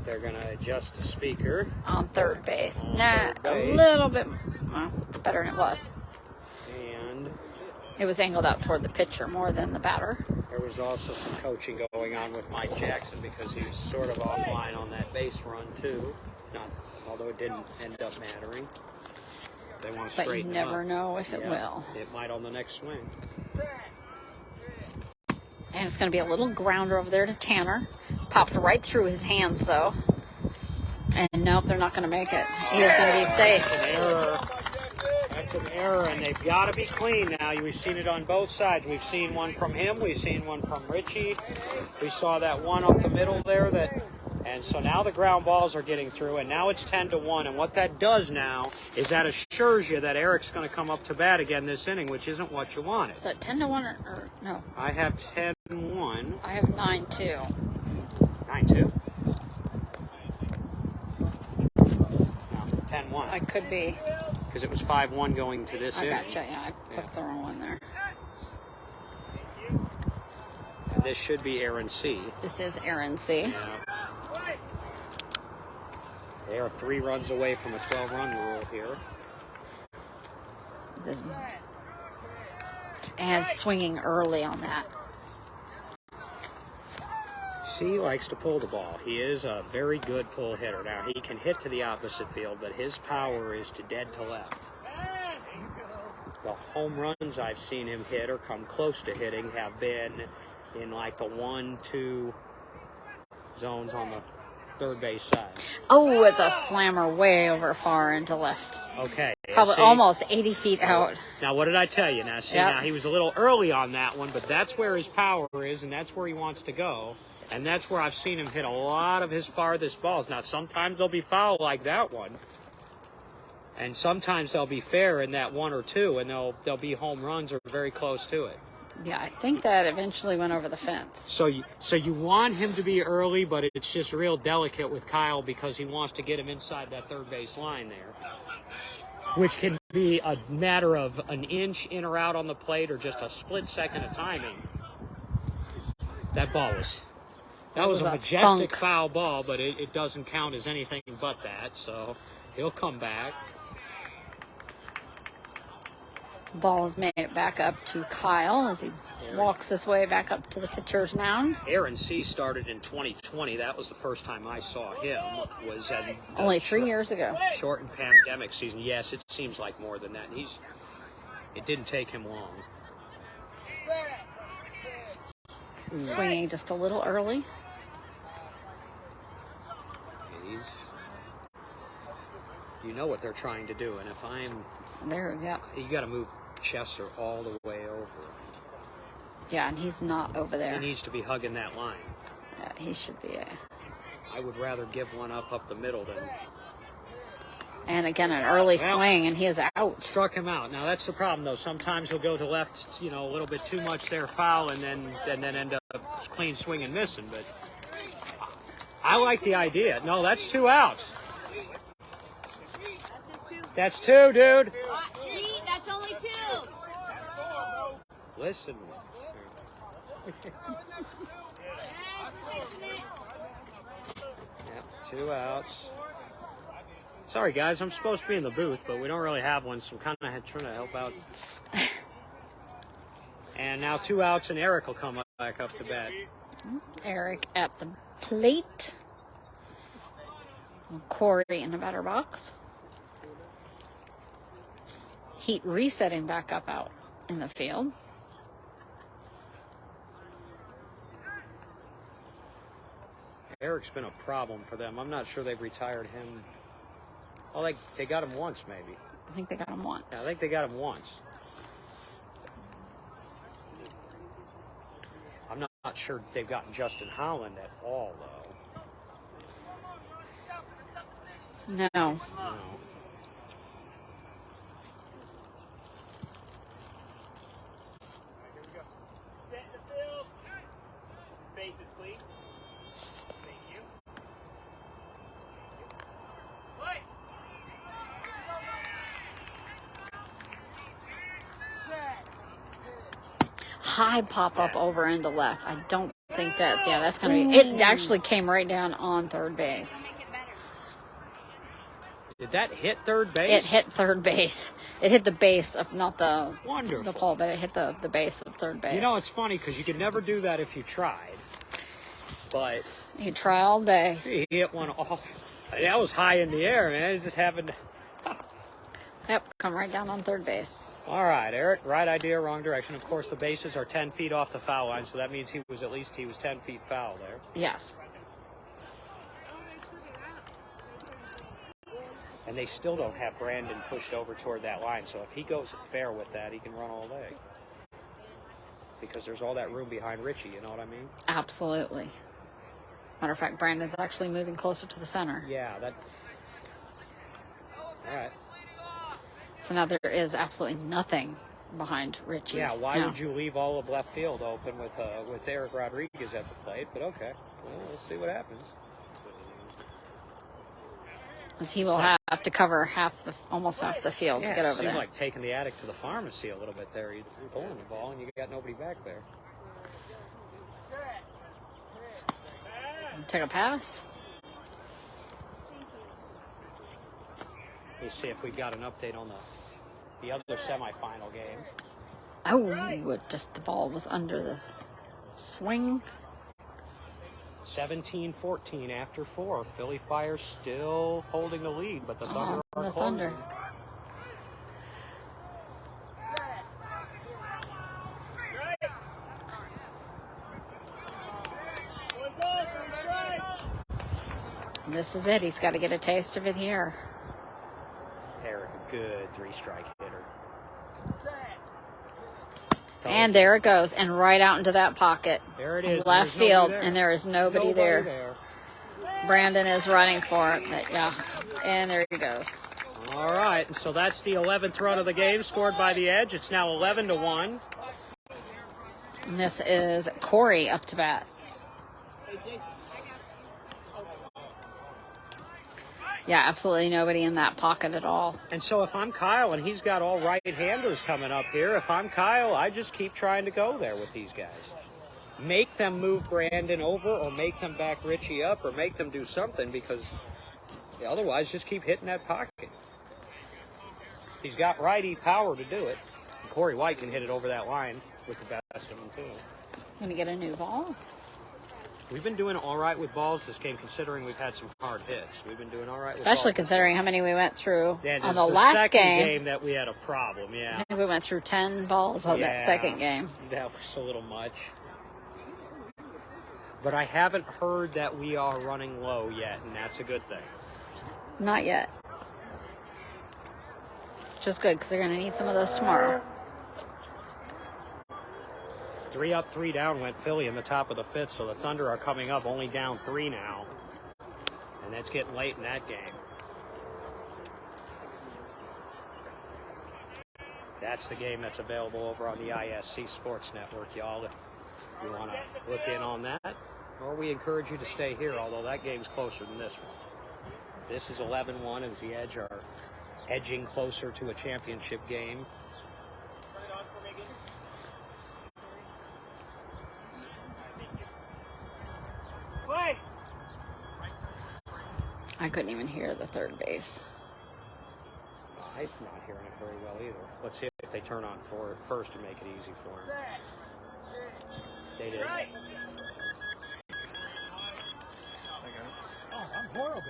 They're going to adjust the speaker. On third base. A little bit. Well, it's better than it was. And it was angled out toward the pitcher more than the batter. There was also some coaching going on with Mike Jackson because he was sort of offline on that base run, too. Although it didn't end up mattering. They want to straighten But you never know if it will. It might on the next swing. And it's going to be a little grounder over there to Tanner. Popped right through his hands, though. And nope, they're not going to make it. He is going to be safe. That's an error, and they've got to be clean now. We've seen it on both sides. We've seen one from him. We've seen one from Richie. We saw that one up the middle there. And so now the ground balls are getting through, and now it's 10-1. And what that does now is that assures you that Eric's going to come up to bat again this inning, which isn't what you wanted. Is that 10-1 or no? I have 10-1. I have 9-2. 9-2? No, 10-1. I could be. Because it was 5-1 going to this inning. I gotcha. Yeah, I clicked the wrong one there. And this should be Aaron C. This is Aaron C. Yeah. They are 3 runs away from a 12-run rule here. This and swinging early on that. C likes to pull the ball. He is a very good pull hitter. Now, he can hit to the opposite field, but his power is to dead to left. The home runs I've seen him hit or come close to hitting have been in like the 1-2 zones on the third base side. Oh, it's a slammer way over far into left. Okay. Probably almost 80 feet out. Now, what did I tell you? Now, see, now he was a little early on that one, but that's where his power is, and that's where he wants to go. And that's where I've seen him hit a lot of his farthest balls. Now, sometimes they'll be foul like that one. And sometimes they'll be fair in that 1 or 2, and they'll be home runs or very close to it. Yeah, I think that eventually went over the fence. So you want him to be early, but it's just real delicate with Kyle because he wants to get him inside that third base line there, which can be a matter of an inch in or out on the plate or just a split second of timing. That was a majestic foul ball, but it doesn't count as anything but that, so he'll come back. Ball has made it back up to Kyle as he walks his way back up to the pitcher's mound. Aaron C. started in 2020. That was the first time I saw him. Was only 3 years ago. Shortened pandemic season. Yes, it seems like more than that. It didn't take him long. Swinging just a little early. You know what they're trying to do, and if I'm there, yeah, you got to move Chester all the way over. Yeah, and he's not over there. He needs to be hugging that line. Yeah, he should be. I would rather give one up the middle than. And again, an early swing, and he is out. Struck him out. Now that's the problem, though. Sometimes he'll go to left, a little bit too much there, foul, and then end up clean swing and missing. But I like the idea. No, that's 2 outs. That's 2, dude. That's only 2. Listen. Yep, 2 outs. Sorry, guys. I'm supposed to be in the booth, but we don't really have one, so I'm kind of trying to help out. And now 2 outs, and Eric will come back up to bat. Eric at the plate. Corey in the batter box. Heat resetting back up out in the field. Eric's been a problem for them. I'm not sure they've retired him. Oh, they got him once, maybe. I think they got him once. Yeah, I think they got him once. I'm not sure they've gotten Justin Holland at all, though. No. No. Set in the field. Bases, please. Thank you. Play. High pop up over into left. I don't think that's going to be. It actually came right down on third base. Did that hit third base? It hit third base. It hit the base of, not the Wonderful. pole, but it hit the base of third base. You know, it's funny because you could never do that if you tried. But you try all day. he hit one off. That was high in the air, man. It just happened. Yep, come right down on third base. All right, Eric, right idea, wrong direction. Of course, the bases are 10 feet off the foul line, so that means he was 10 feet foul there. Yes. And they still don't have Brandon pushed over toward that line, so if he goes fair with that, he can run all day. Because there's all that room behind Richie, you know what I mean? Absolutely. Matter of fact, Brandon's actually moving closer to the center. Yeah, that... All right. So now there is absolutely nothing behind Richie. Yeah, why would you leave all of left field open with Eric Rodriguez at the plate? But okay, well, we'll see what happens. Because he will have to cover almost half the field to get over it there. seemed like taking the attic to the pharmacy a little bit there. You're pulling the ball and you got nobody back there. Take a pass. Let's see if we've got an update on the other semifinal game. Oh, the ball was under the swing. 17-14 after 4. Philly Fire still holding the lead, but the Thunder are the closing. Thunder. This is it. He's got to get a taste of it here. Eric, a good 3-strike hitter. And there it goes, and right out into that pocket. There it is. Left field, and there is nobody there. Brandon is running for it, but yeah, and there he goes. All right, and so that's the 11th run of the game scored by the Edge. It's now 11-1. And this is Corey up to bat. Yeah, absolutely nobody in that pocket at all. And so if I'm Kyle and he's got all right-handers coming up here, if I'm Kyle, I just keep trying to go there with these guys. Make them move Brandon over or make them back Richie up or make them do something because otherwise just keep hitting that pocket. He's got righty power to do it. And Corey White can hit it over that line with the best of them, too. Going to get a new ball? We've been doing all right with balls this game, considering we've had some hard hits. We've been doing all right with Especially balls. considering how many we went through Yeah, on the last second game. game that we had a problem, yeah. I think we went through 10 balls on that second game. That was a little much. But I haven't heard that we are running low yet, and that's a good thing. Not yet. Just good, because they're going to need some of those tomorrow. 3 up, 3 down went Philly in the top of the 5th, so the Thunder are coming up only down 3 now. And that's getting late in that game. That's the game that's available over on the ISC Sports Network, y'all. If you want to look in on that, or we encourage you to stay here, although that game's closer than this one. This is 11-1 as the Edge are edging closer to a championship game. Play. I couldn't even hear the third base. I'm not hearing it very well either. Let's see if they turn on first to make it easy for him. They did. Oh, I'm horrible.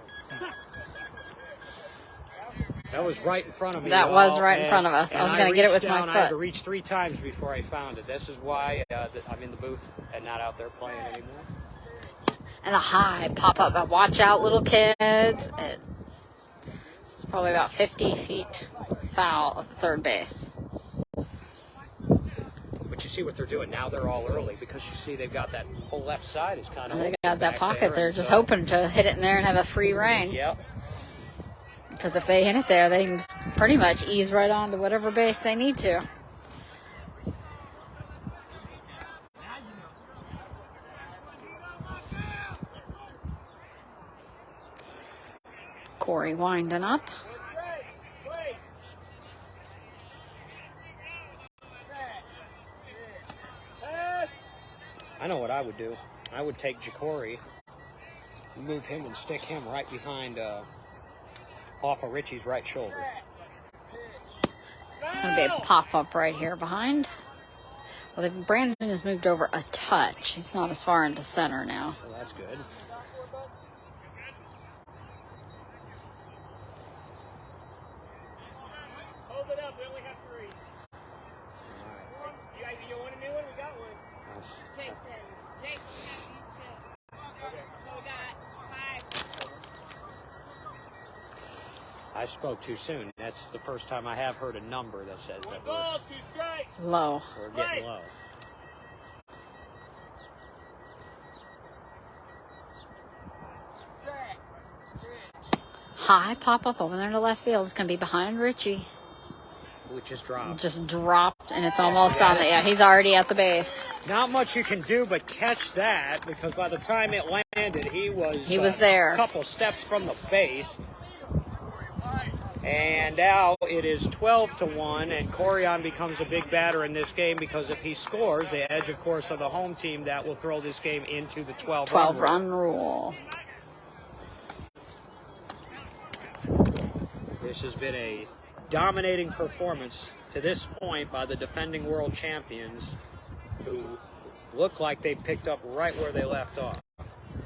That was right in front of me. That was right in front of us. I was going to get it with my I had to foot. reach 3 times before I found it. This is why I'm in the booth and not out there playing anymore. And a high pop-up. But watch out, little kids. It's probably about 50 feet foul of the third base. But you see what they're doing now. They're all early because you see they've got that whole left side is kind of. They got that pocket. They're just so, hoping to hit it in there and have a free reign. Yep. Because if they hit it there, they can just pretty much ease right on to whatever base they need to. Corey winding up. I know what I would do. I would take Jacory, move him and stick him right behind, off of Richie's right shoulder. Gonna be a pop-up right here behind. Well, Brandon has moved over a touch. He's not as far into center now. Well, that's good. Hold it up. We only have 3. All You want a new one? We got one. right. Jason has these 2. Okay. So we got 5. I spoke too soon. That's the first time I have heard a number that says that 1 ball, 2 strikes. Low. we're getting low. Set. High pop-up over there to left field. It's gonna be behind Richie. Which is dropped. Just dropped, and it's almost on the. Yeah, he's already at the base. Not much you can do but catch that because by the time it landed, he was there. a couple steps from the base. And now it is 12-1, and Corian becomes a big batter in this game because if he scores, the edge, of course, of the home team, that will throw this game into the 12-run rule. This has been a dominating performance to this point by the defending world champions, who look like they picked up right where they left off.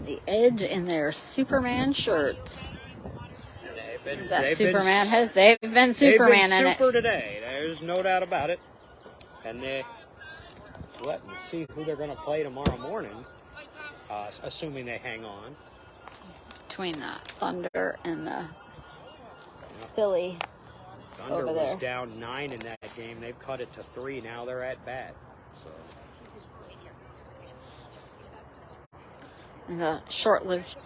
The edge in their Superman shirts. They've been Superman in it. super today. There's no doubt about it. And let's see who they're going to play tomorrow morning, assuming they hang on. Between the Thunder and the Philly Thunder over there. was down 9 in that game. They've cut it to 3. Now they're at bat. So And the short-lived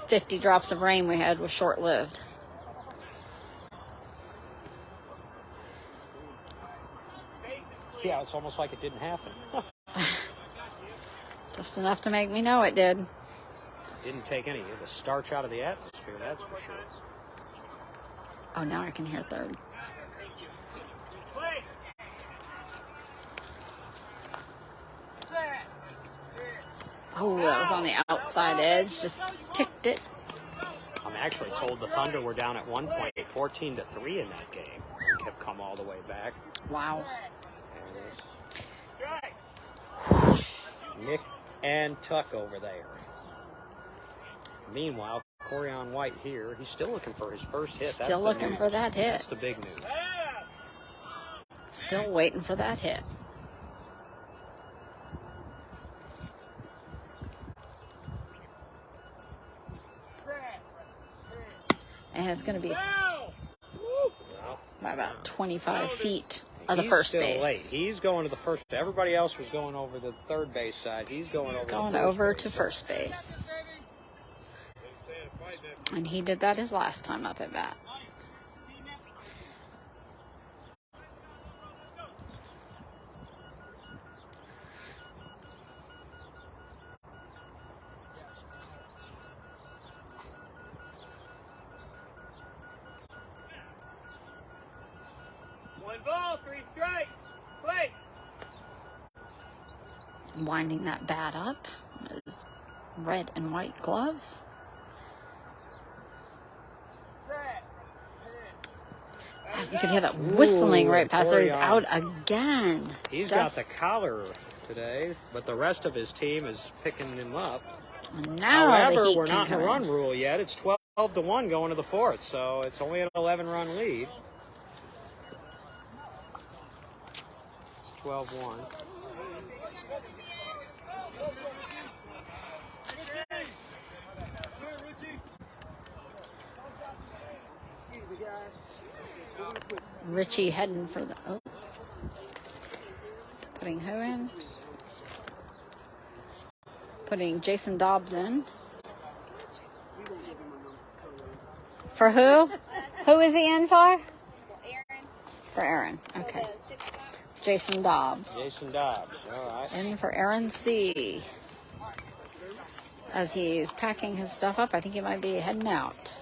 50 drops of rain we had was short-lived. yeah, it's almost like it didn't happen. Just enough to make me know it did. Didn't take any of the starch out of the atmosphere, that's for sure. Oh, now I can hear third. Play. Set. Oh, that was on the outside edge. Just ticked it. I'm actually told the Thunder were down at one point 14-3 in that game and have come all the way back. Wow. Strike. Nick and Tuck over there. Meanwhile, Corian White here, he's still looking for his first hit. Still looking for that hit. That's the big news. Yeah. Still waiting for that hit. Set. And it's going to be Foul. Well, by about 25 feet of the he's first still base. late. He's going to the first. Everybody else was going over the third base side. He's going over to first base. And he did that his last time up at bat. One ball, 3 strikes. Play. Winding that bat up. His red and white gloves. Set. You could hear that whistling right past there. He's Corian. out again. He's Just- got the collar today, but the rest of his team is picking him up. And now the However, Heat we're can not in come the run in. rule yet. It's 12. 12-1 going to the fourth, so it's only an 11-run lead. 12-1. Richie heading for the, oh. Putting who in? Putting Jason Dobbs in. For who? Who is he in for? Aaron. For Aaron. Okay. Jason Dobbs. Jason Dobbs, all right. In for Aaron C. As he's packing his stuff up, I think he might be heading out.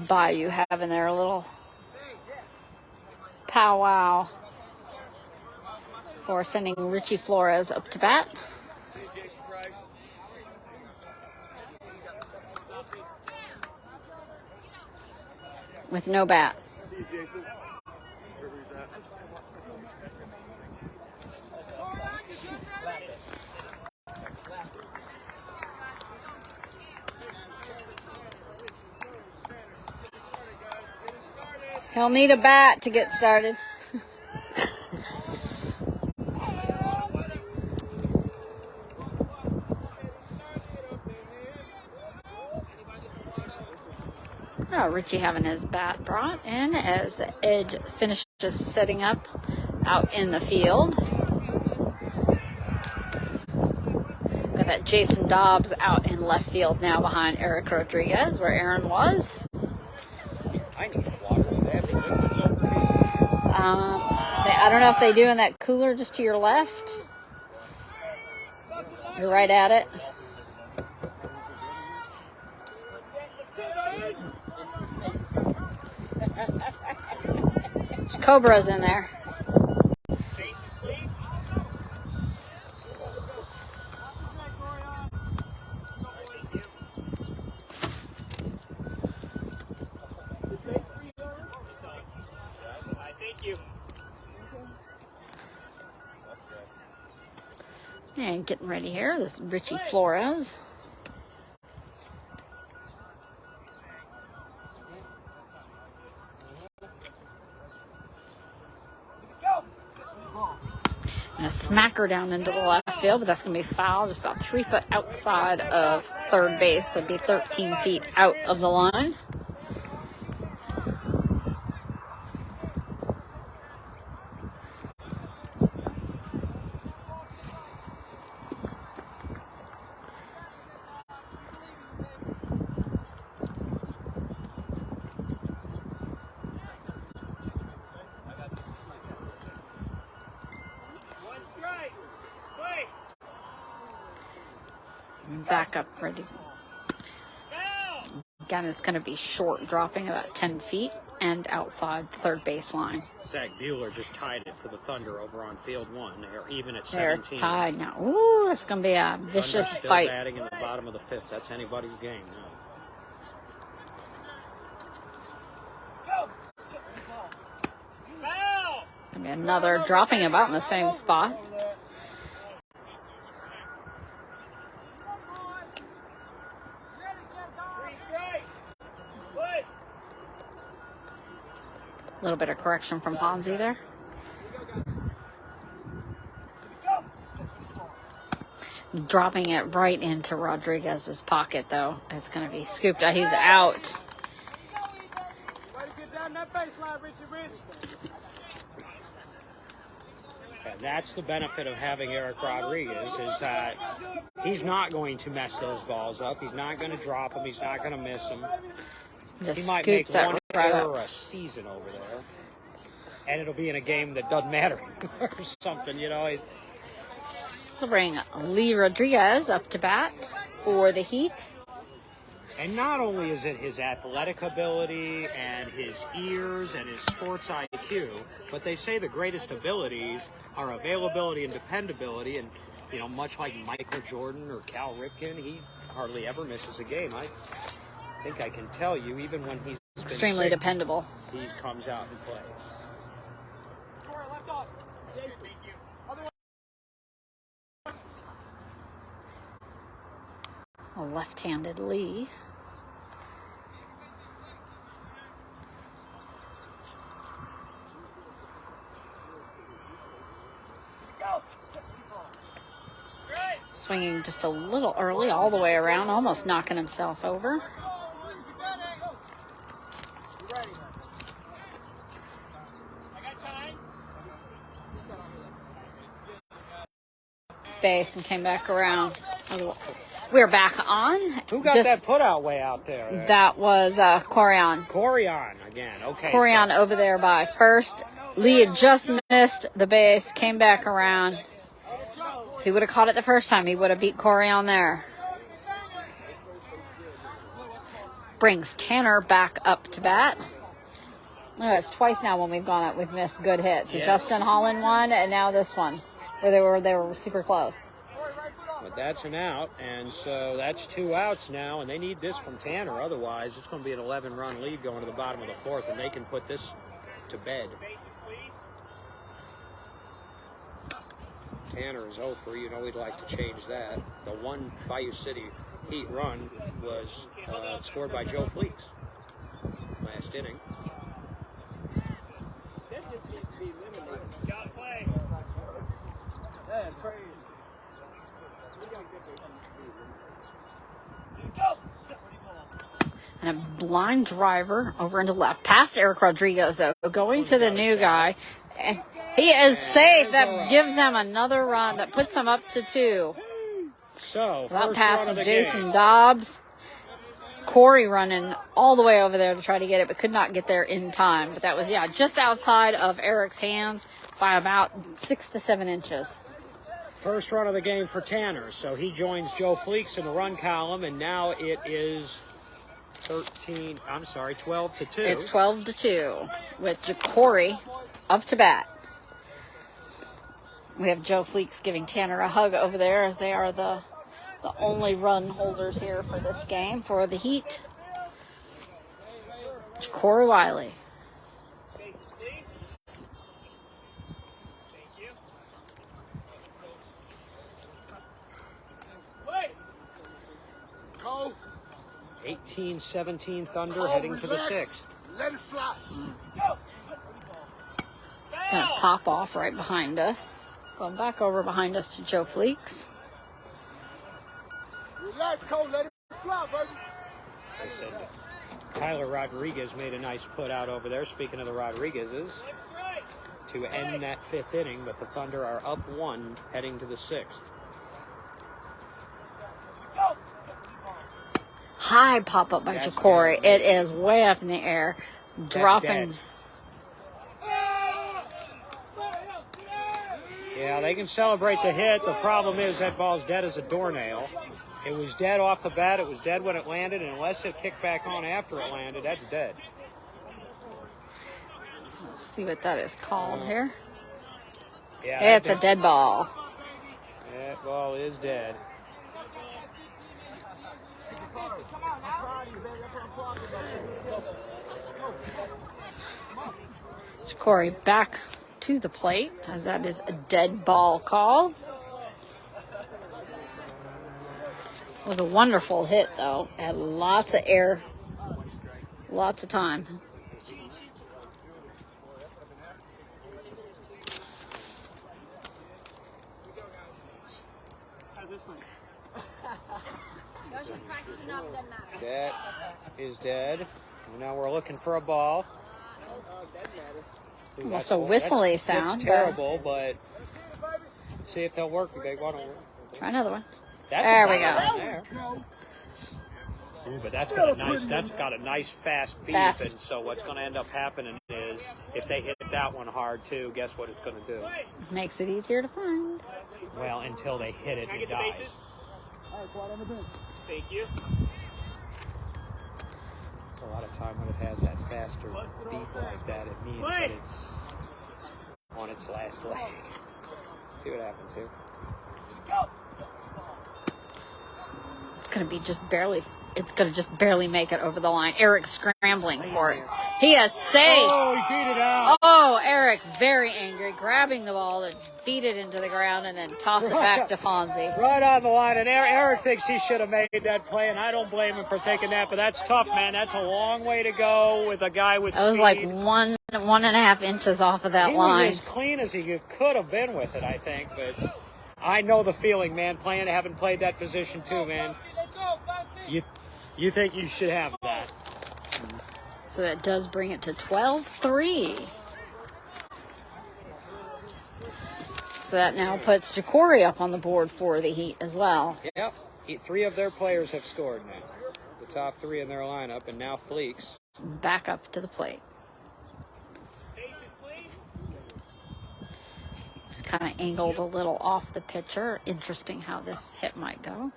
Bayou having their little powwow for sending Richie Flores up to bat. With no bat. He'll need a bat to get started. Oh, Richie having his bat brought in as the edge finishes setting up out in the field. Got that Jason Dobbs out in left field now behind Eric Rodriguez, where Aaron was. I need water. They have the liquids over here. I don't know if they do in that cooler just to your left. You're right at it. There's cobras in there. And getting ready here, this is Richie Flores. And a smacker down into the left field, but that's going to be foul, just about 3 foot outside of third base. So it'd be 13 feet out of the line. Back up, ready. Again, it's going to be short, dropping about 10 feet and outside third baseline. Zach Bueller just tied it for the Thunder over on field one. They're even at They're 17. tied now. Ooh, it's going to be a vicious Thunder's still fight. batting in the bottom of the fifth. That's anybody's game now. Going to be another dropping about in the same spot. A little bit of correction from Ponzi there. Dropping it right into Rodriguez's pocket, though. It's going to be scooped out. He's out. And that's the benefit of having Eric Rodriguez, is that he's not going to mess those balls up. He's not going to drop them. He's not going to miss them. Just He might make scoops that one right error up. a season over there, and it'll be in a game that doesn't matter or something, you know. We'll bring Lee Rodriguez up to bat for the Heat. And not only is it his athletic ability and his ears and his sports IQ, but they say the greatest abilities are availability and dependability. And, you know, much like Michael Jordan or Cal Ripken, he hardly ever misses a game. I think I can tell you, even when he's been Extremely sick, dependable. he comes out and plays. A left-handed Lee. Swinging just a little early, all the way around, almost knocking himself over. Base and came back around. We're back on. Who got that put out way out there? That was Corian. Corian again. Okay. Corian over there by first. Lee had just missed the base, came back around. If he would have caught it the first time, he would have beat Corian there. Brings Tanner back up to bat. Oh, it's twice now when we've gone up, we've missed good hits. Yes. Justin Holland one, and now this one, where they were super close. But that's an out, and so that's 2 outs now, and they need this from Tanner. Otherwise, it's going to be an 11-run lead going to the bottom of the 4th, and they can put this to bed. Tanner is 0 for, you know we'd like to change that. The one Bayou City Heat run was scored by Joe Fleeks last inning. That just needs to be eliminated. Got to play. That's crazy. And a blind driver over into left. Past Eric Rodriguez, though. Going to the new guy. And he is safe. That gives them another run. That puts them up to 2. So, That first pass run of to the Jason game. Dobbs. Corey running all the way over there to try to get it, but could not get there in time. But that was, yeah, just outside of Eric's hands by about 6 to 7 inches. First run of the game for Tanner. So he joins Joe Fleeks in the run column, and now it is 12 to 2. It's 12 to 2 with Corey up to bat. We have Joe Fleeks giving Tanner a hug over there, as they are the only run holders here for this game for the Heat. Corey Wiley. Thank you. Play. 18-17 Thunder heading to the 6th. Let it fly. Gonna pop off right behind us. Going back over behind us to Joe Fleeks. Relax, Cole. Let it fly, baby. They said Tyler Rodriguez made a nice put out over there. Speaking of the Rodriguezes, to end that 5th inning, but the Thunder are up 1 heading to the 6th. High pop up by That's Ja'Cory. dead. It is way up in the air. Dropping. dead. Yeah, they can celebrate the hit. The problem is that ball's dead as a doornail. It was dead off the bat. It was dead when it landed, and unless it kicked back on after it landed, that's dead. Let's see what that is called here. Yeah, It's a dead ball. That ball is dead. Ja'Cory back to the plate, as that is a dead ball call. It was a wonderful hit, though. Had lots of air, lots of time. That is dead. And now we're looking for a ball. Ooh, Almost that's- a whistly that's sound. terrible, but let's see if they'll work. They want to work. Try another one. That's There a we ball go. right there. Ooh, but that's got a nice fast beat, Fast. and so what's going to end up happening is if they hit that one hard too, guess what it's going to do? Makes it easier to find. Well, until they hit it and it dies. Thank you. A lot of time when it has that faster beat like that, it means that it's on its last leg. See what happens here. It's gonna be just barely. It's gonna just barely make it over the line. Eric's scrambling for it. He is safe. Oh, he beat it out. Oh, Oh, Eric, very angry, grabbing the ball to beat it into the ground and then toss it back to Fonzie. Right on the line, and Eric thinks he should have made that play, and I don't blame him for thinking that, but that's tough, man. That's a long way to go with a guy with speed. That was like one and a half inches off of that line. He was as clean as he could have been with it, I think, but I know the feeling, man, having played that position too, man. You think you should have that. So that does bring it to 12-3. So that now puts Jacory up on the board for the Heat as well. Yep. 3 of their players have scored now. The top 3 in their lineup, and now Fleeks. Back up to the plate. It's kind of angled a little off the pitcher. Interesting how this hit might go.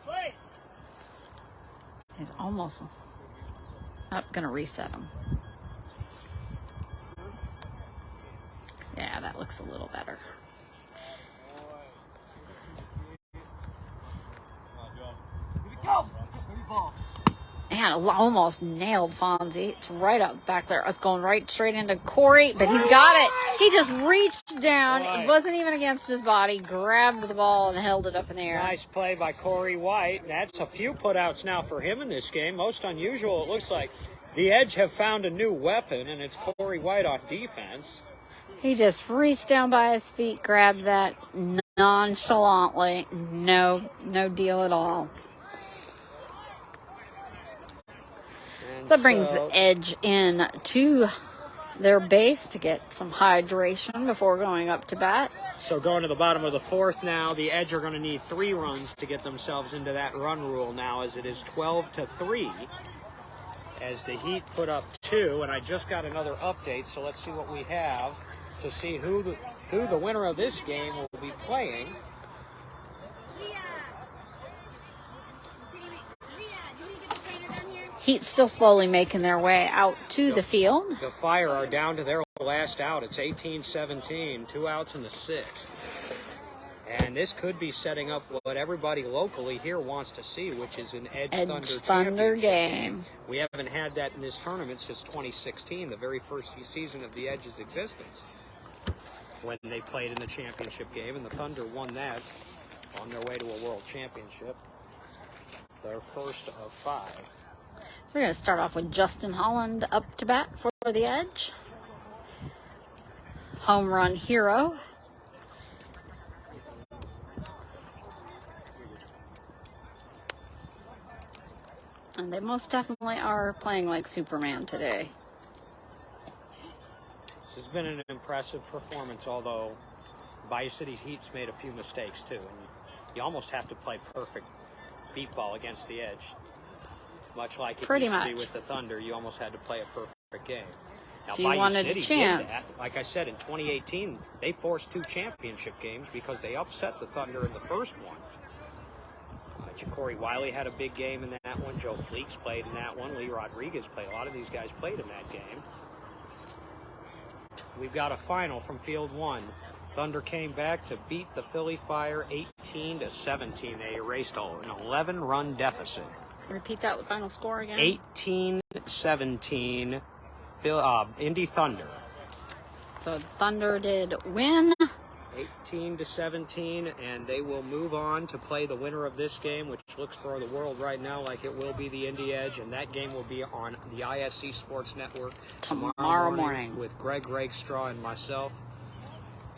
He's almost going to reset him. Yeah, that looks a little better. Man, almost nailed Fonzie. It's right up back there. It's going right straight into Corey, but he's got it. He just reached down. It wasn't even against his body. Grabbed the ball and held it up in the air. Nice play by Corey White. That's a few putouts now for him in this game. Most unusual, it looks like. The Edge have found a new weapon, and it's Corey White on defense. He just reached down by his feet, grabbed that nonchalantly. No deal at all. So that brings Edge in to their base to get some hydration before going up to bat. So going to the bottom of the 4th now, the Edge are going to need 3 runs to get themselves into that run rule now, as it is 12-3. As the Heat put up 2, and I just got another update, so let's see what we have to see who the winner of this game will be playing. Heat still slowly making their way out to the field. The Fire are down to their last out. It's 18-17, 2 outs in the 6th. And this could be setting up what everybody locally here wants to see, which is an Edge Thunder game. We haven't had that in this tournament since 2016, the very first season of the Edge's existence, when they played in the championship game, and the Thunder won that on their way to a world championship, their first of 5. So we're going to start off with Justin Holland up to bat for the Edge. Home run hero. And they most definitely are playing like Superman today. This has been an impressive performance, although Bayou City's Heat's made a few mistakes too. And you almost have to play perfect beat ball against the Edge. Much like it used to be with the Thunder, you almost had to play a perfect game. Now, if you wanted a chance. Did that. Like I said, in 2018, they forced 2 championship games because they upset the Thunder in the first one. Jacory Wiley had a big game in that one. Joe Fleeks played in that one. Lee Rodriguez played. A lot of these guys played in that game. We've got a final from Field 1. Thunder came back to beat the Philly Fire 18-17. They erased an 11-run deficit. Repeat that with final score again. 18-17, Indy Thunder. So Thunder did win. 18-17, and they will move on to play the winner of this game, which looks for the world right now like it will be the Indy Edge, and that game will be on the ISC Sports Network tomorrow morning with Greg Rakestraw and myself,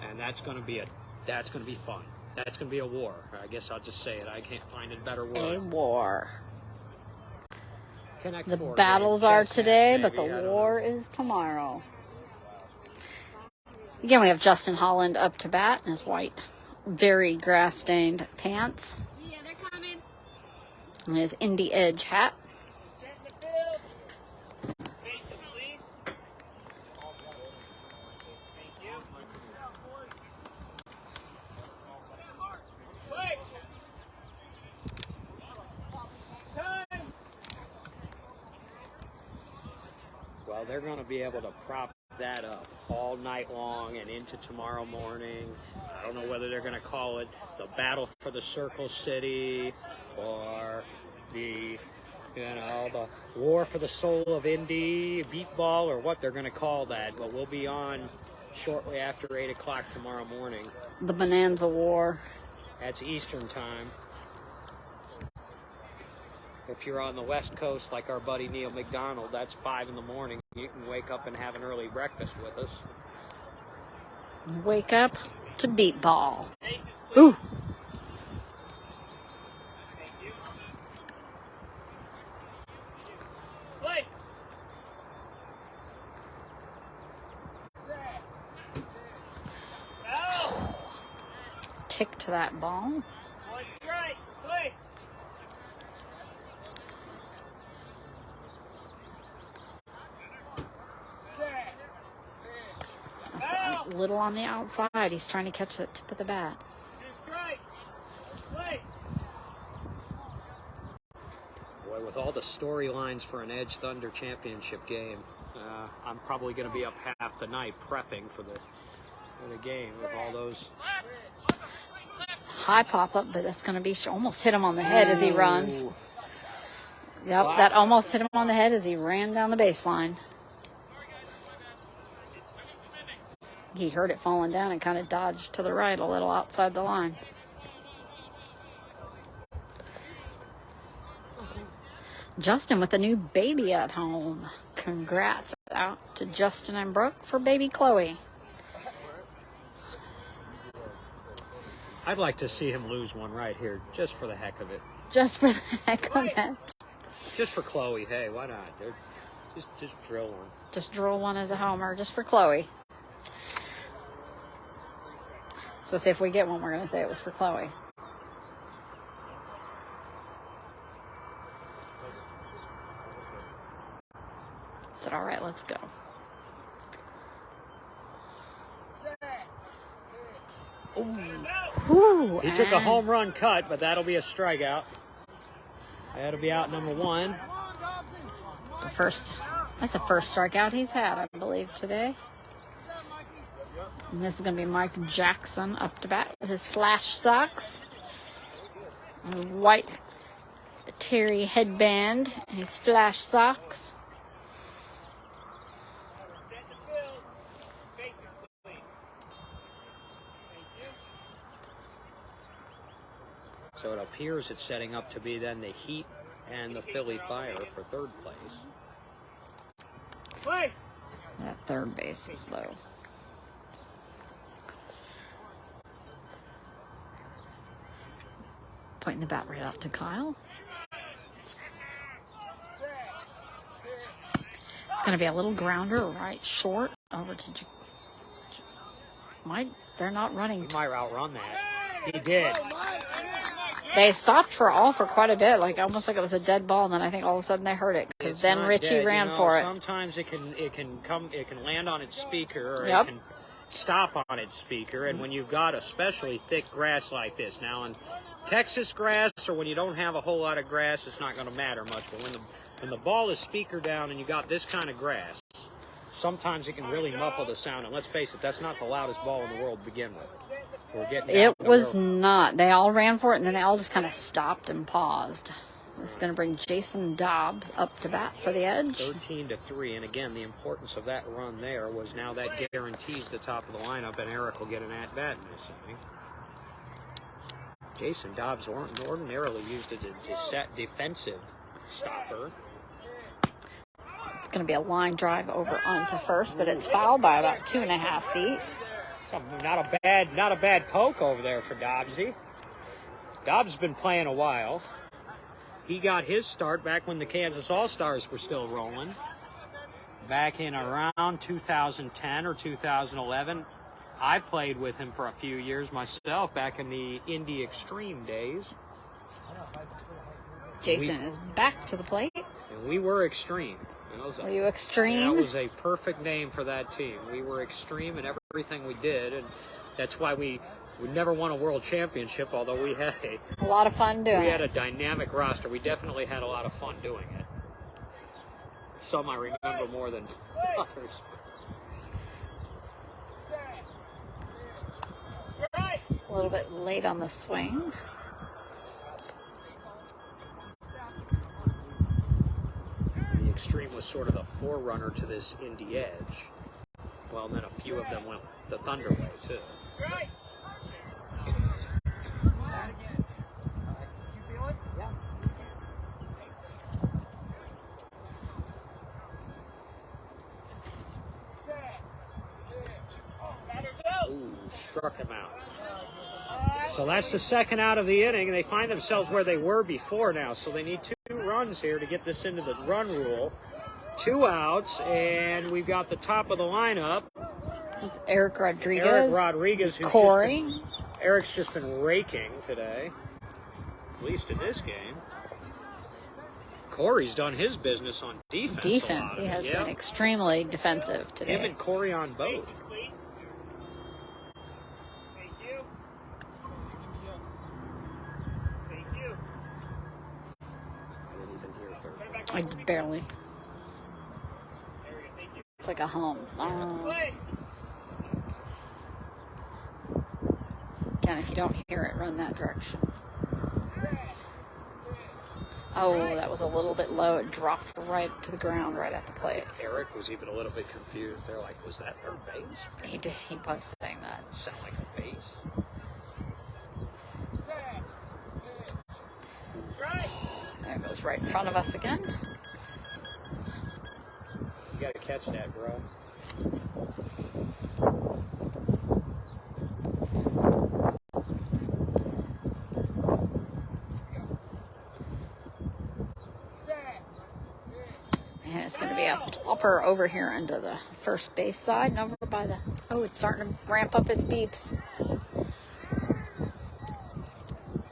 and that's going to be fun. That's going to be a war. I guess I'll just say it. I can't find a better word. A war. The Ford, battles are today, but the war is tomorrow. Again, we have Justin Holland up to bat in his white, very grass-stained pants. Yeah, they're coming. And his Indy Edge hat. Well, they're going to be able to prop that up all night long and into tomorrow morning. I don't know whether they're going to call it the Battle for the Circle City or the War for the Soul of Indy, beat ball, or what they're going to call that. But we'll be on shortly after 8 o'clock tomorrow morning. The Bonanza War. That's Eastern time. If you're on the West Coast like our buddy Neil McDonald, that's 5 in the morning. You can wake up and have an early breakfast with us. Wake up to beat ball. Ooh. Play. Out. Tick to that ball. One strike. Play. Set. That's a little on the outside. He's trying to catch the tip of the bat. Two strike. Play. Boy, with all the storylines for an Edge Thunder championship game, I'm probably going to be up half the night prepping for the game with all those. High pop-up, but that's going to be almost hit him on the head as he runs. Yep, that almost hit him on the head as he ran down the baseline. He heard it falling down and kind of dodged to the right a little outside the line. Justin with a new baby at home. Congrats out to Justin and Brooke for baby Chloe. I'd like to see him lose one right here, just for the heck of it. Just for the heck of it. Just for Chloe, hey, why not, dude? Just drill one. Just drill one as a homer, just for Chloe. So see if we get one, we're going to say it was for Chloe. I said, all right, let's go. Ooh, He took a home run cut, but that'll be a strikeout. That'll be out number one. That's the first strikeout he's had, I believe, today. And this is going to be Mike Jackson up to bat with his flash socks. And white Terry headband and his flash socks. So it appears it's setting up to be then the Heat and the Philly Fire for third place. Play. That third base is low. Pointing the bat right out to Kyle. It's going to be a little grounder right short over to they're not running. He might outrun that. He did. They stopped for quite a bit, like almost like it was a dead ball, and then I think all of a sudden they heard it because then not Richie dead. ran for it. Sometimes it can land on its speaker, or Yep. it can stop on its speaker. And when you've got especially thick grass like this, now in Texas grass, or when you don't have a whole lot of grass, it's not going to matter much. But when the ball is speaker down and you got this kind of grass, sometimes it can really muffle the sound. And let's face it, that's not the loudest ball in the world to begin with. It was not. They all ran for it, and then they all just kind of stopped and paused. This is going to bring Jason Dobbs up to bat for the Edge. 13-3, and again, the importance of that run there was now that guarantees the top of the lineup, and Eric will get an at-bat in this inning. Jason Dobbs ordinarily used as a defensive stopper. It's going to be a line drive over onto first, but it's fouled by about 2.5 feet. Not a bad poke over there for Dobbsy. Dobbs has been playing a while. He got his start back when the Kansas All-Stars were still rolling. Back in around 2010 or 2011. I played with him for a few years myself back in the Indy Extreme days. Jason is back to the plate. And we were extreme. Were you extreme? That was a perfect name for that team. We were extreme in everything we did, and that's why we never won a world championship, although we had a lot of fun doing it. We had a dynamic roster. We definitely had a lot of fun doing it. Some I remember more than others. A little bit late on the swing. Extreme was sort of the forerunner to this Indy Edge. Well, and then a few of them went the Thunder way, too. Right. Ooh, struck him out. So that's the second out of the inning, and they find themselves where they were before now. So they need 2 runs here to get this into the run rule. 2 outs, and we've got the top of the lineup. Eric Rodriguez, who's Corey. Eric's just been raking today, at least in this game. Corey's done his business on defense. He has been extremely defensive today. Him and Corey on both. Thank you. Thank you. I barely. There we go. Thank you. It's like a hum. Play. Again, if you don't hear it, run that direction. Oh, that was a little bit low. It dropped right to the ground right at the plate. Eric was even a little bit confused. They're like, was that third base? He was saying that. It sounded like a base. There it goes right in front of us again. You got to catch that, bro. And it's going to be a plopper over here into the first base side and over by the... Oh, it's starting to ramp up its beeps.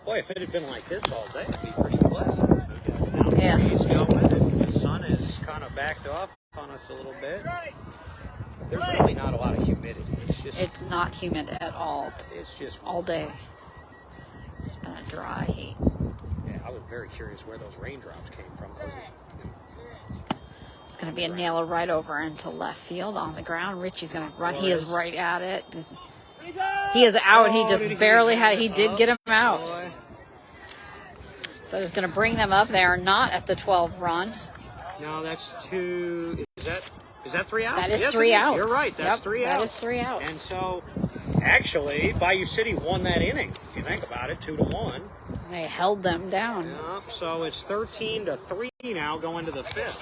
Boy, if it had been like this all day, it'd be pretty pleasant. Yeah. The sun is kind of backed off on us a little bit. There's really not a lot of humidity. It's not humid at all. It's just all day. It's been a dry heat. Yeah, I was very curious where those raindrops came from. It's going to be a nailer right over into left field on the ground. Richie's going to run. He is right at it. He is out. He just barely had. He did get him out. So it's going to bring them up. They are not at the 12 run. No, that's 2. Is that 3 outs? That is 3 outs. You're right. That's 3 outs. That is 3 outs. And so, actually, Bayou City won that inning. If you think about it, 2-1. They held them down. Yep. So it's 13-3 now, going to the 5th.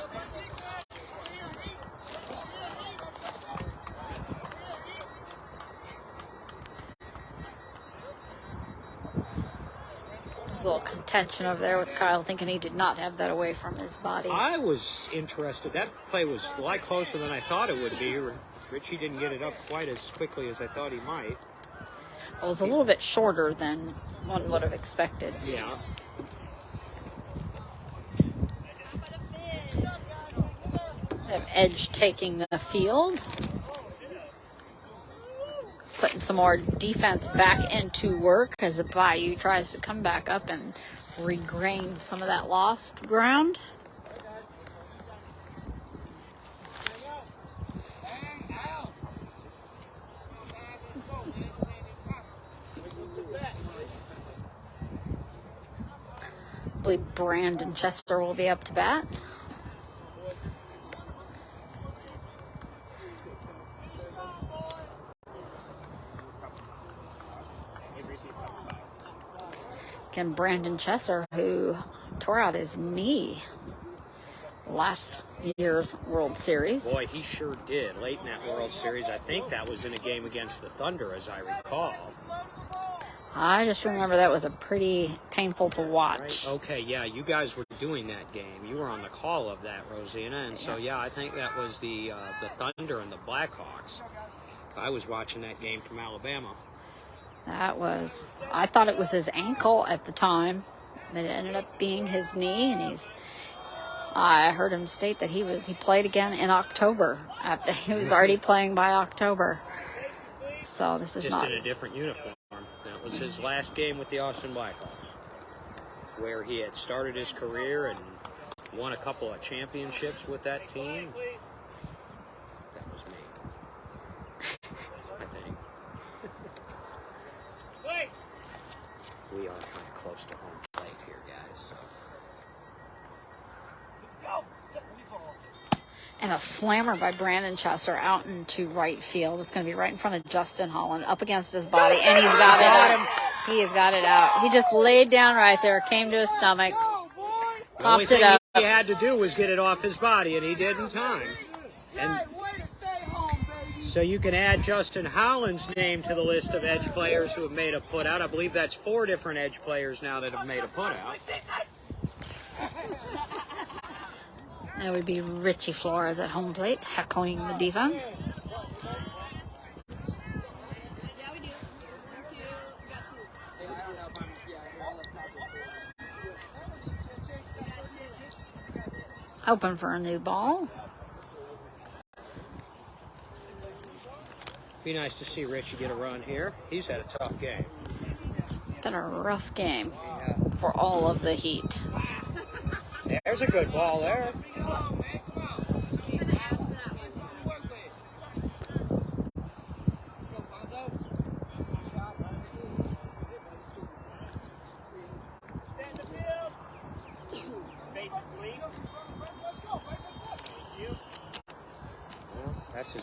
There's a little contention over there with Kyle thinking he did not have that away from his body. I was interested. That play was a lot closer than I thought it would be. Richie didn't get it up quite as quickly as I thought he might. It was a little bit shorter than one would have expected. Yeah. They have Edge taking the field. Putting some more defense back into work as the Bayou tries to come back up and regain some of that lost ground. I believe Brandon Chester will be up to bat. Again, Brandon Chester, who tore out his knee last year's World Series. Boy, he sure did. Late in that World Series, I think that was in a game against the Thunder, as I recall. I just remember that was a pretty painful to watch. Right? Okay, yeah, you guys were doing that game. You were on the call of that, Rosina, and so yeah, I think that was the Thunder and the Blackhawks. I was watching that game from Alabama. I thought it was his ankle at the time, but it ended up being his knee, and I heard him state that he played again in October. He was already playing by October. So this is just in a different uniform. That was his last game with the Austin Blackhawks, where he had started his career and won a couple of championships with that team. That was me, I think. We are kind of close to home plate here, guys. And And a slammer by Brandon Chester out into right field. It's going to be right in front of Justin Holland, up against his body, and he's got it out. He has got it out. He just laid down right there, came to his stomach, The only popped it thing up. he had to do was get it off his body, and he did in time. And so you can add Justin Holland's name to the list of edge players who have made a putout. I believe that's 4 different edge players now that have made a putout. That would be Richie Flores at home plate, heckling the defense. Open for a new ball. Be nice to see Richie get a run here. He's had a tough game. It's been a rough game Yeah. for all of the Heat. There's a good ball there.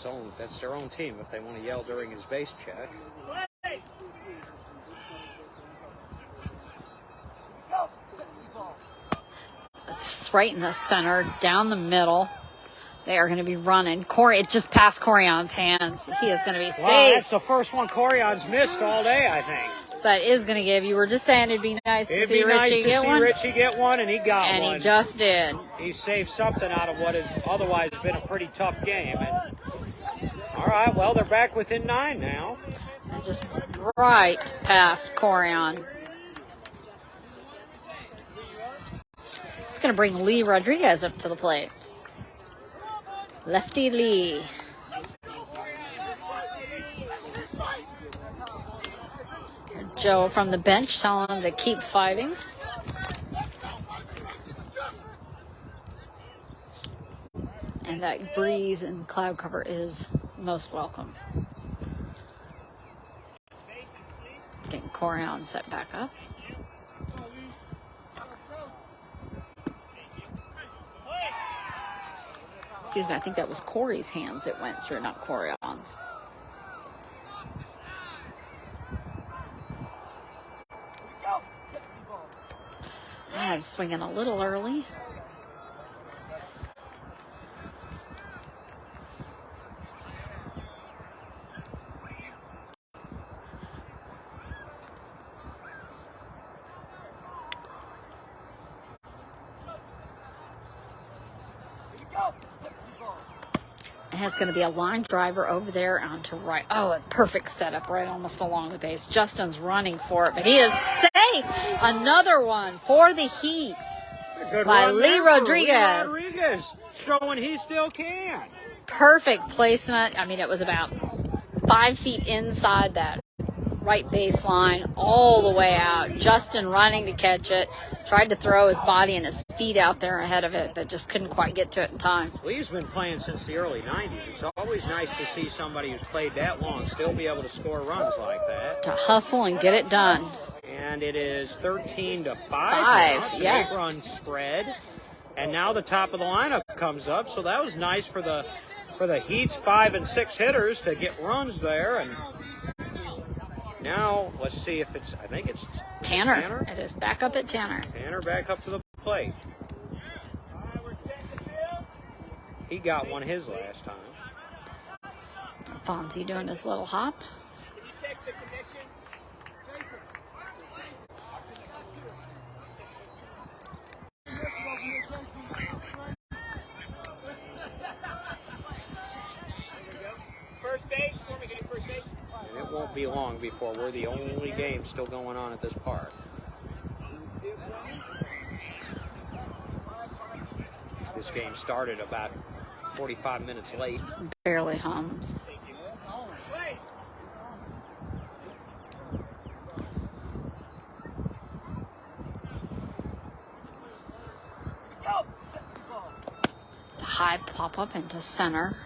Well, that's their own team if they want to yell during his base check. It's right in the center, down the middle. They are going to be running. It just passed Corion's hands. He is going to be Wow, safe. that's the first one Corion's missed all day, I think. So that is going to give. You were just saying it'd be nice to It'd see be nice Richie to get see one. Richie get one, and he got And one. he just did. He saved something out of what has otherwise been a pretty tough game. And, all right, well, they're back within 9 now. And just right past Corion. It's going to bring Lee Rodriguez up to the plate. Lefty Lee. Joe from the bench telling him to keep fighting. And that breeze and cloud cover is most welcome. Getting Corion set back up. Excuse me, I think that was Corey's hands it went through, not Corion's. Swinging a little early. And it's going to be a line driver over there onto right. Oh, a perfect setup right almost along the base. Justin's running for it, but he is safe. Another one for the Heat Good by run Lee there for Rodriguez. Lee Rodriguez, showing he still can. Perfect placement. I mean, it was about 5 feet inside that right baseline all the way out. Justin running to catch it. Tried to throw his body and his feet out there ahead of it, but just couldn't quite get to it in time. Lee's been playing since the early 90s. It's always nice to see somebody who's played that long still be able to score runs like that. To hustle and get it done. And it is 13-5. Five, yes. 8-run spread. And now the top of the lineup comes up, so that was nice for the Heat's 5 and 6 hitters to get runs there. And now let's see if it's. I think it's Tanner. It is back up at Tanner. Tanner back up to the plate. He got one his last time. Fonzie doing his little hop. Can you check the connection? First base? Want me to do first base? And it won't be long before we're the only game still going on at this park. This game started about 45 minutes late. Barely hums. It's a high pop-up into center,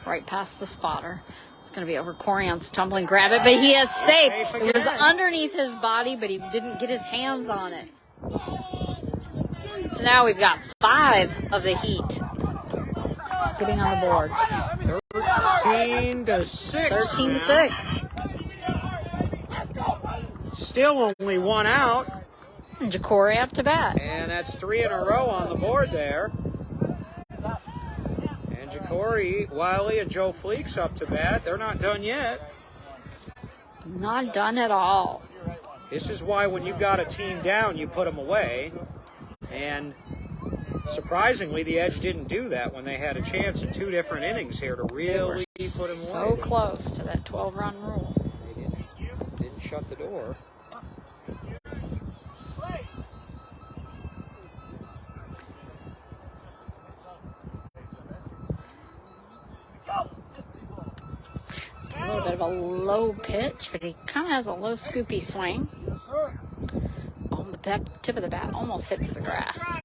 right past the spotter. It's going to be over Corion's tumbling grab it, but he is safe. It was underneath his body, but he didn't get his hands on it. So now we've got 5 of the Heat getting on the board. 13-6. 13-6. Still only one out. And Jacory up to bat. And that's 3 in a row on the board there. And Jacory, Wiley, and Joe Fleeks up to bat. They're not done yet. Not done at all. This is why when you've got a team down, you put them away. And surprisingly, the Edge didn't do that when they had a chance in 2 different innings here to really put them So away. close to that 12-run rule. They didn't shut the door. A little bit of a low pitch, but he kind of has a low scoopy swing. On the tip of the bat, almost hits the grass.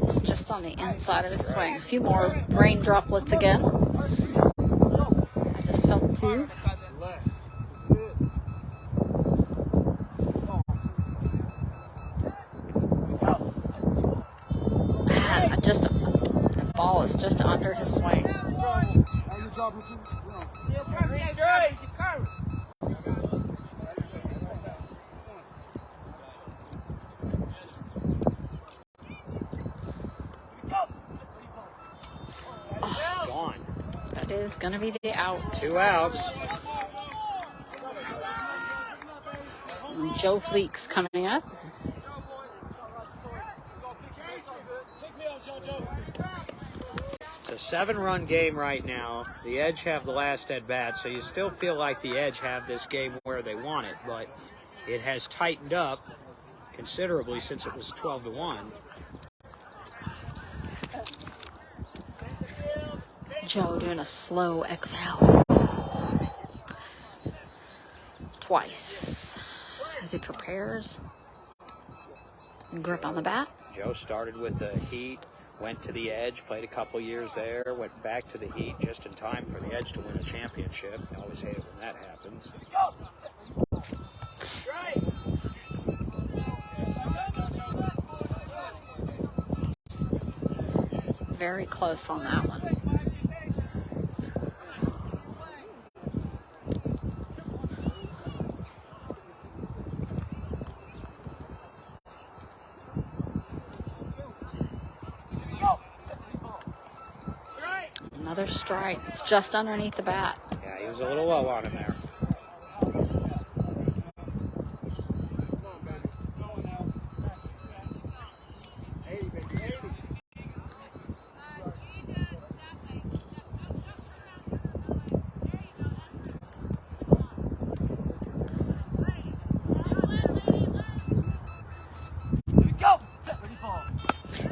It's just on the inside of his swing. A few more rain droplets again. I just felt 2. The ball is just under his swing. Gone. That is going to be the out. 2 outs. Joe Fleeks coming up. It's a 7-run game right now. The Edge have the last at bat, so you still feel like the Edge have this game where they want it, but it has tightened up considerably since it was 12-1. Joe doing a slow exhale. Twice. As he prepares. Grip on the bat. Joe started with the Heat, went to the Edge, played a couple years there, went back to the Heat just in time for the Edge to win a championship. I always hate it when that happens. It's very close on that one. Another strike. It's just underneath the bat. Yeah, he was a little low on him there.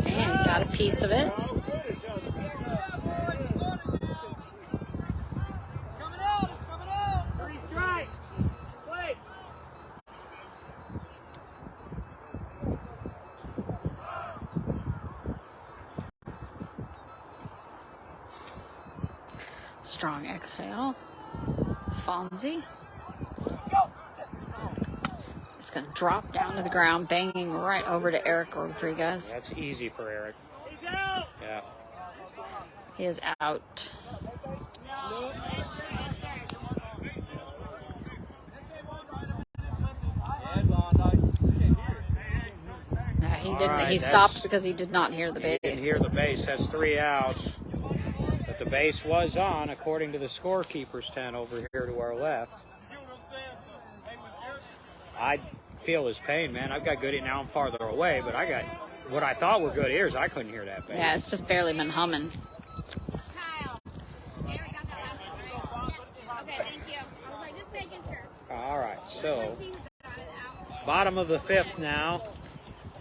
And got a piece of it. Strong exhale. Fonzie. It's going to drop down to the ground, banging right over to Eric Rodriguez. That's easy for Eric. Yeah. He is out. No, he didn't. All right, he stopped because he did not hear the base. He didn't hear the base. That's 3 outs. But the base was on, according to the scorekeeper's tent over here to our left. I feel his pain, man. I've got good ears. Now I'm farther away, but I got what I thought were good ears. I couldn't hear that base. Yeah, it's just barely been humming. Kyle. There, we got that last one, right? Okay, thank you. I was like, just making sure. All right, so bottom of the 5th now.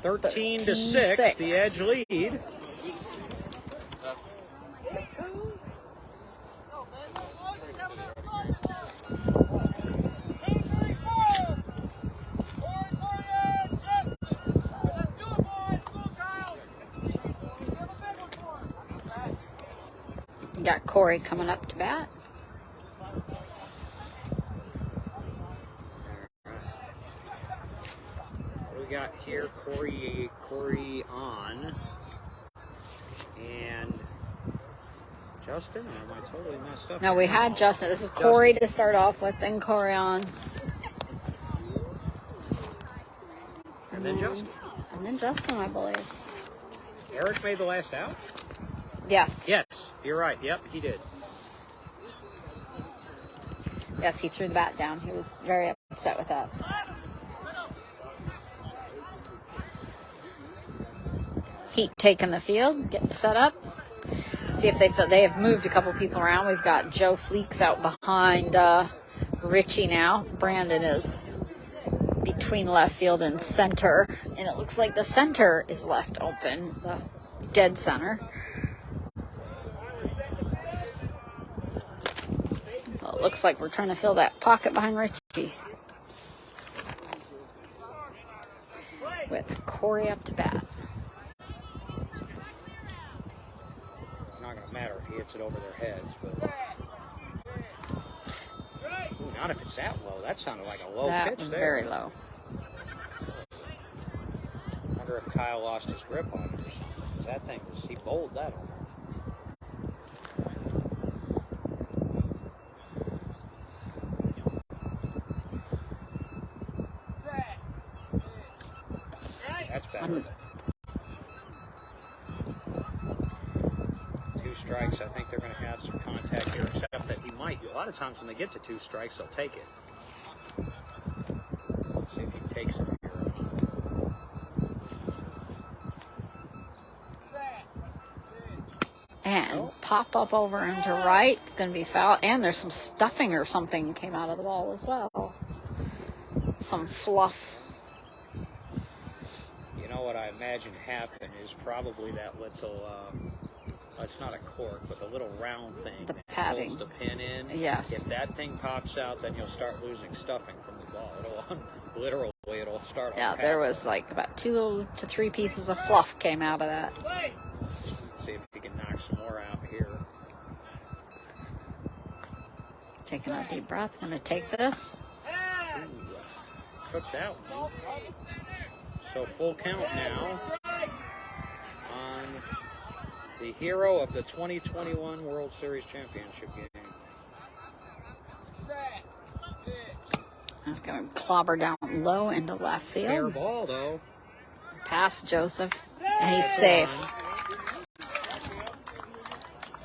13-6, the Edge lead. Got Corey coming up to bat. here, Corey on, and Justin, or am I totally messed up? No, we had Justin. This is Corey to start off with, then Corey on. And then Justin. And then Justin, I believe. Eric made the last out? Yes. Yes, you're right. Yep, he did. Yes, he threw the bat down. He was very upset with that. Heat taking the field, getting set up. See if they have moved a couple people around. We've got Joe Fleeks out behind Richie now. Brandon is between left field and center, and it looks like the center is left open, the dead center. So it looks like we're trying to fill that pocket behind Richie. With Corey up to bat. Not going to matter if he hits it over their heads, but ooh, not if it's that low. That sounded like a low That pitch was there. very low. I wonder if Kyle lost his grip on it. That thing was, he bowled that one. That's better. 2 strikes. I think they're going to have some contact here, except that he might. A lot of times when they get to 2 strikes, they'll take it. Let's see if he takes it here. And pop up over into right. It's going to be foul. And there's some stuffing or something came out of the ball as well. Some fluff. You know what I imagine happened is probably that little, it's not a cork, but the little round thing The that padding. holds the pin in. Yes. If that thing pops out, then you'll start losing stuffing from the ball. It'll literally, it'll start. Yeah, there was like about 2 to 3 pieces of fluff came out of that. See if we can knock some more out here. Taking a deep breath. Going to take this. Ooh, took that one. So full count now on the hero of the 2021 World Series Championship game. That's going to clobber down low into left Fair field. ball, though. Past Joseph. And he's safe.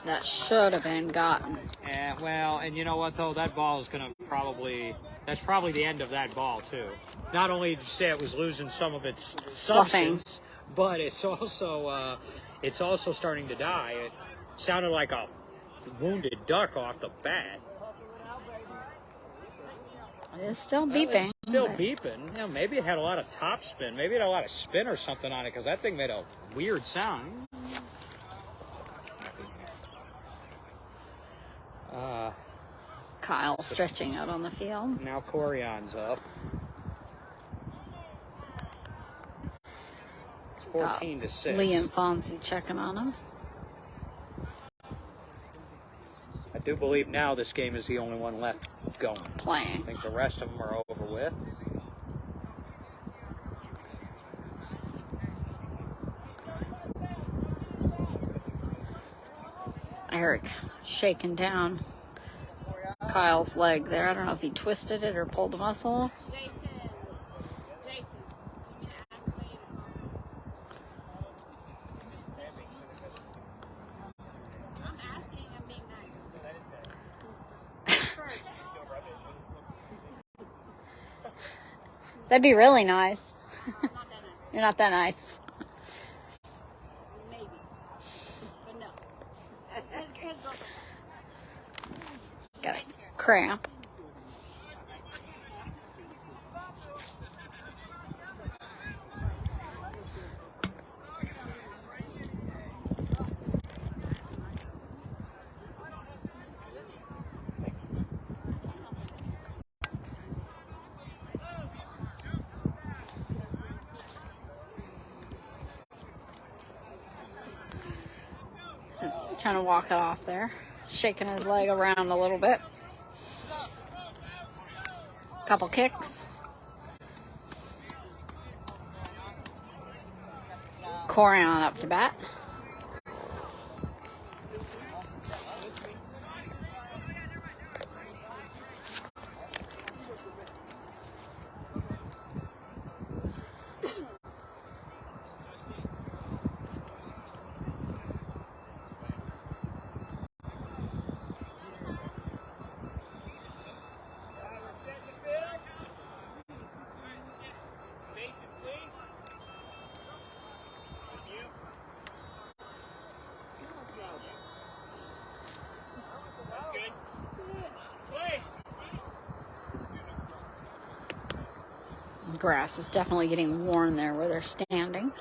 That should have been gotten. Well, and you know what, though? That ball is going to that's probably the end of that ball, too. Not only did you say it was losing some of its substance, but it's also starting to die. It sounded like a wounded duck off the bat. It is still Well, beeping. it's still beeping. You know, maybe it had a lot of top spin. Maybe it had a lot of spin or something on it, because that thing made a weird sound. Kyle stretching out on the field. Now Corion's up. It's 14 to 6. Liam Fonzie checking on him. I do believe now this game is the only one left going. Playing. I think the rest of them are over with. Eric shaking down Kyle's leg there. I don't know if he twisted it or pulled a muscle. Jason, you mean to ask me? I'm asking, I'm being nice. First. That'd be really nice. Not that nice. You're not that nice. Maybe. But no. His girlfriend. Got a cramp. Trying to walk it off there. Shaking his leg around a little bit. Couple kicks. Corian up to bat. The grass is definitely getting worn there where they're standing.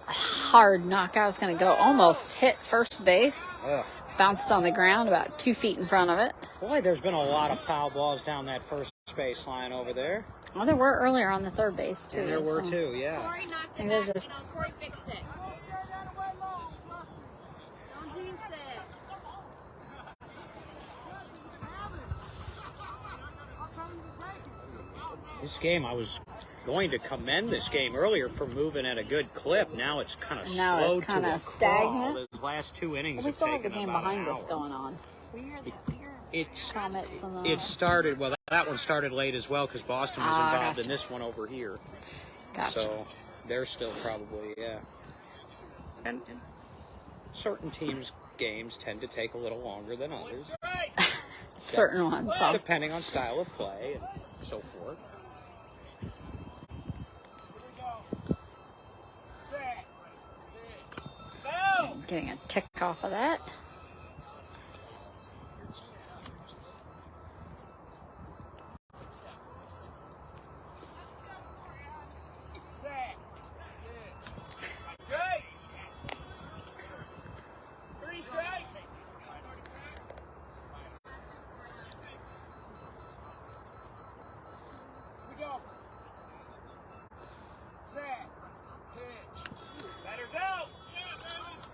A hard knockout is going to go, almost hit first base. Ugh. Bounced on the ground about 2 feet in front of it. Boy, there's been a lot of foul balls down that first base line over there. Well, there were earlier on the third base, too. And there were so. too, yeah. Corey knocked And it they're back. just- No, Corey fixed it. Don't jinx it. This game, I was going to commend this game earlier for moving at a good clip. Now it's kind of Now it's slowed to kinda a stagnant. crawl. Those last 2 innings Well, we have still have the taken game about behind an us hour. going on. We hear It's comments and It started, well, that one started late as well because Boston was Ah, involved gotcha. in this one over here. Gotcha. So they're still probably, yeah. And certain teams' games tend to take a little longer than others, Certain ones. So. depending on style of play and so forth. Getting a tick off of that.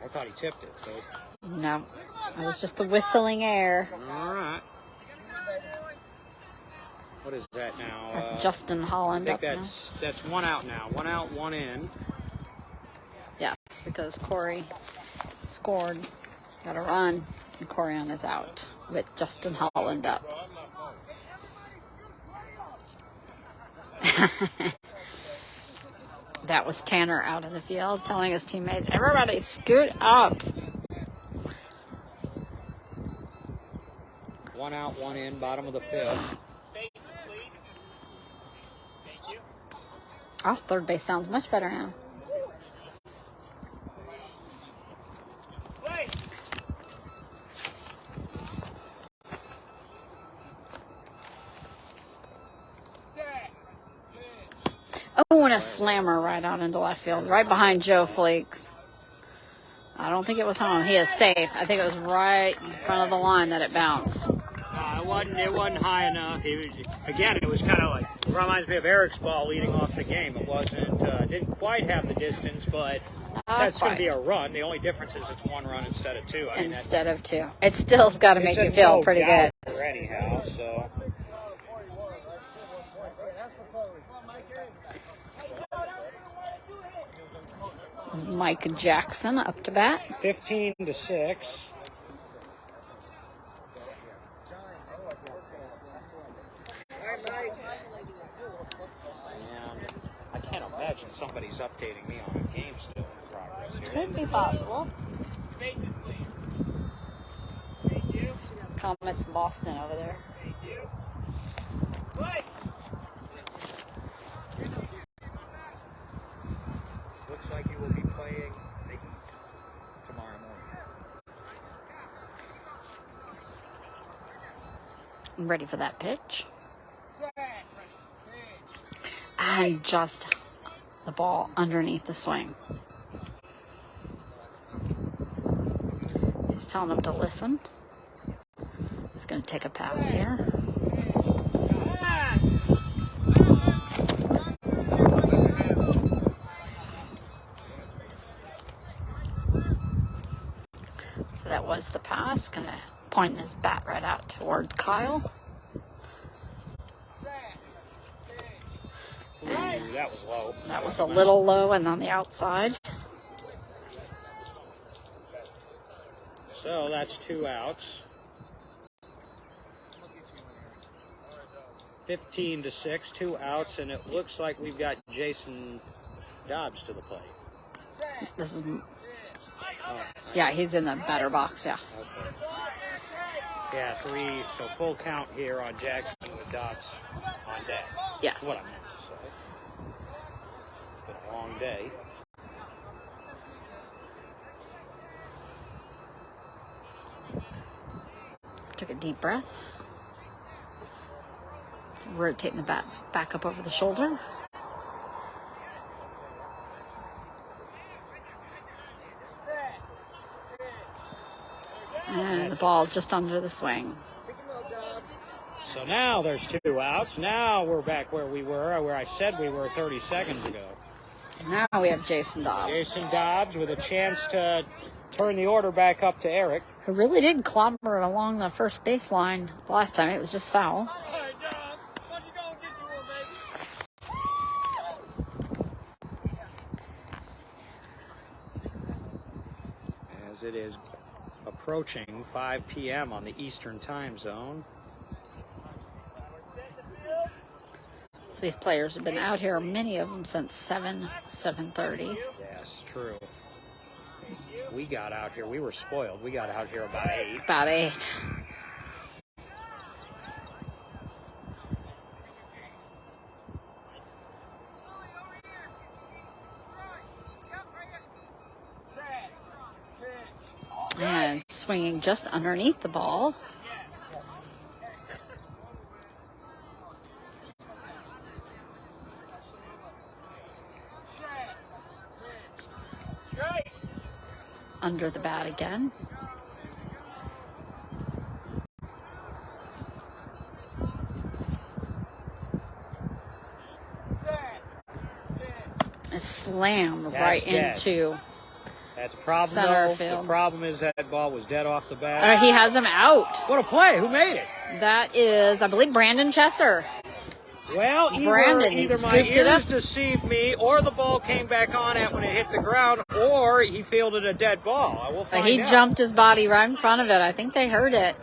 I thought he tipped it, so. No, it was just the whistling air. All right. What is that now? That's Justin Holland I up think now. that's 1 out now. 1 out, 1 in. Yeah, it's because Corey scored, got a run, and Corian is out with Justin Holland up. That was Tanner out in the field telling his teammates, everybody scoot up. 1 out, 1 in, bottom of the 5th. Oh, third base sounds much better now. Oh, and a slammer right out into left field, right behind Joe Fleeks. I don't think it was home. He is safe. I think it was right in front of the line that it bounced. It wasn't high enough. It was kind of like, reminds me of Eric's ball leading off the game. It wasn't, didn't quite have the distance, but that's going to be a run. The only difference is it's 1 run instead of 2. Instead of 2. It still's got to make you feel pretty good. Anyhow, so. This is Mike Jackson up to bat. 15-6. And I can't imagine somebody's updating me on a game still in progress here. Could be possible. Comments Boston over there. Looks like you will be playing the Heat tomorrow morning. I'm ready for that pitch. And just the ball underneath the swing. He's telling him to listen. He's going to take a pass here. So that was the pass. Going to point his bat right out toward Kyle. Ooh, that was low. That was a little low and on the outside. So that's 2 outs. 15-6, 2 outs, and it looks like we've got Jason Dobbs to the plate. This is, yeah, he's in the batter box, yes. Okay. Yeah, 3, so full count here on Jackson with Dobbs on deck. Yes. What I meant to say. Been a long day. Took a deep breath. Rotating the bat back up over the shoulder. And the ball just under the swing. So now there's 2 outs. Now we're back where we were, where I said we were 30 seconds ago. Now we have Jason Dobbs. Jason Dobbs with a chance to turn the order back up to Eric. Who really did clobber it along the first baseline last time. It was just foul. As it is approaching 5 p.m. on the Eastern time zone. So these players have been out here, many of them, since 7:30. Yes, true. We got out here. We were spoiled. We got out here about 8. About 8. And swinging just underneath the ball. Under the bat again. A slam right into That's a problem. Center though. field. The problem is that ball was dead off the bat. he has him out. What a play! Who made it? That is, I believe, Brandon Chesser. Well, Brandon, he either my scooped it up. ears deceived me, or the ball came back on it when it hit the ground, or he fielded a dead ball. I will find He out. jumped his body right in front of it. I think they heard it.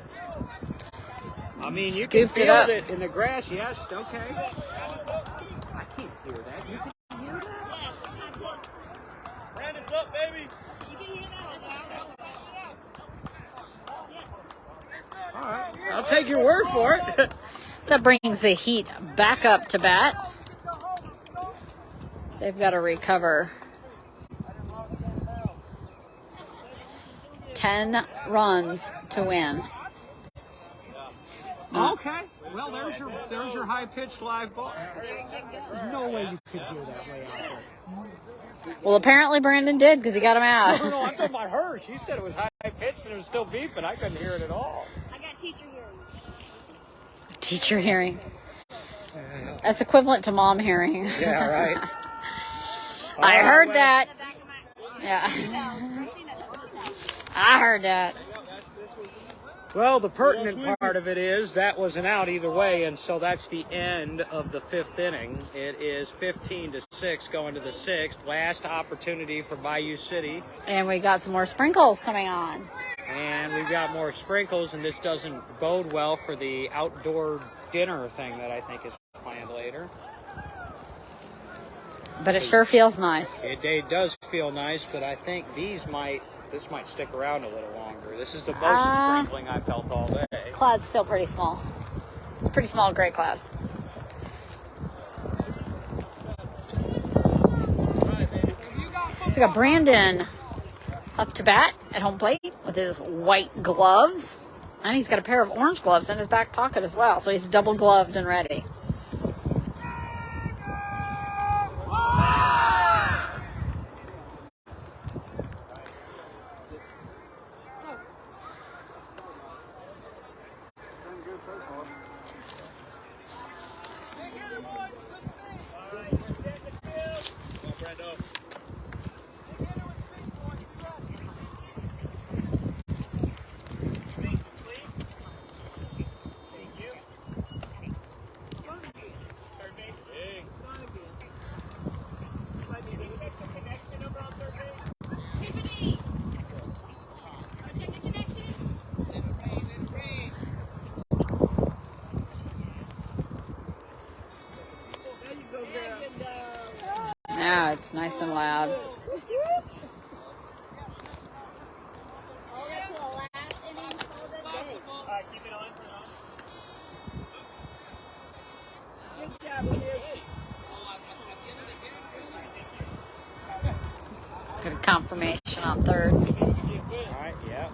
I mean, you Scooped can it field up. it in the grass. Yes, okay. I can't hear that. You can hear that? Brandon's up, baby. You can hear that. All right, I'll take your word for it. That brings the Heat back up to bat. They've got to recover 10 runs to win. Okay. Well, there's your high-pitched live ball. There's no way you could hear that way out there. Well, apparently Brandon did because he got him out. No, I'm talking about her. She said it was high-pitched and it was still beeping. I couldn't hear it at all. I got teacher hearing. Teacher hearing. That's equivalent to mom hearing. Yeah, right. I heard that. The back of my. Yeah. I heard that. Well, the pertinent part of it is that was an out either way, and so that's the end of the 5th inning. It is 15-6 going to the 6th. Last opportunity for Bayou City. And we got some more sprinkles coming on. And we've got more sprinkles, and this doesn't bode well for the outdoor dinner thing that I think is planned later. But it sure feels nice. It does feel nice, but I think this might stick around a little longer. This is the most sprinkling I felt all day. Cloud's still pretty small. It's a pretty small gray cloud. So we got Brandon up to bat at home plate with his white gloves. And he's got a pair of orange gloves in his back pocket as well. So he's double gloved and ready. It's nice and loud. All right, keep it on for now. Good confirmation on third. All right, yeah.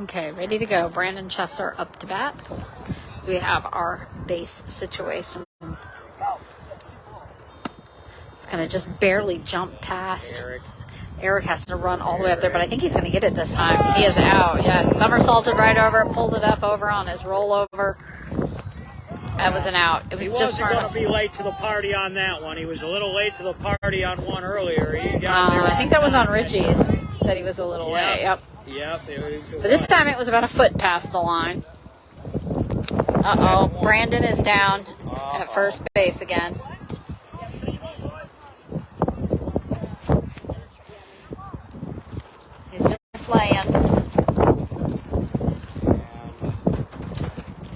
Okay, ready to go. Brandon Chesser up to bat. So we have our base situation. It's going to just barely jump past. Eric has to run all the way up there, but I think he's going to get it this time. He is out. Yes, somersaulted right over, pulled it up over on his rollover. That was an out. It was He just wasn't going to be late to the party on that one. He was a little late to the party on one earlier. He got there. I think that was on Richie's that he was a little late. Yep. Yep. But this time it was about a foot past the line. Uh-oh. Brandon is down at first base again. He's just laying.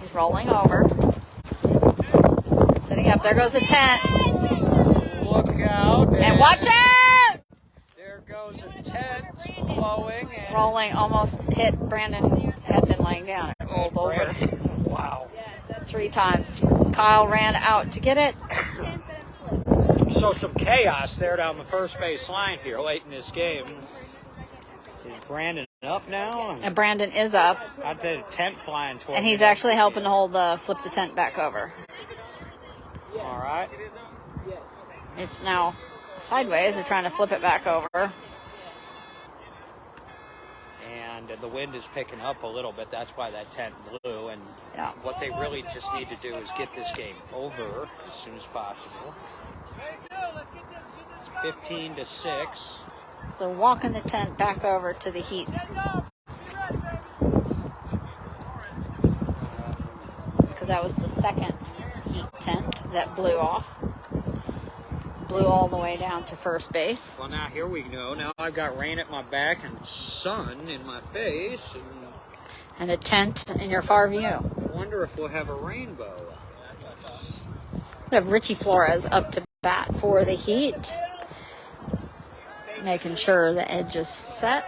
He's rolling over. Sitting up. There goes a tent. Look out. And watch out! There goes a tent blowing. And Rolling, almost hit Brandon. Had been laying down. It rolled over wow. 3 times. Kyle ran out to get it. So some chaos there down the first base line here late in this game. Is Brandon up now? And Brandon is up. I did a tent flying toward And he's me. actually helping to hold flip the tent back over. All right. It's now sideways. They're trying to flip it back over. And the wind is picking up a little bit. That's why that tent blew. And Yeah. what they really just need to do is get this game over as soon as possible. 15-6. So walking the tent back over to the Heat's. Because that was the second Heat tent that blew off. Blew all the way down to first base. Well, now here we go. Now I've got rain at my back and sun in my face. And And a tent in your far view. I wonder if we'll have a rainbow. We have Richie Flores up to bat for the Heat. Making sure the edge is set.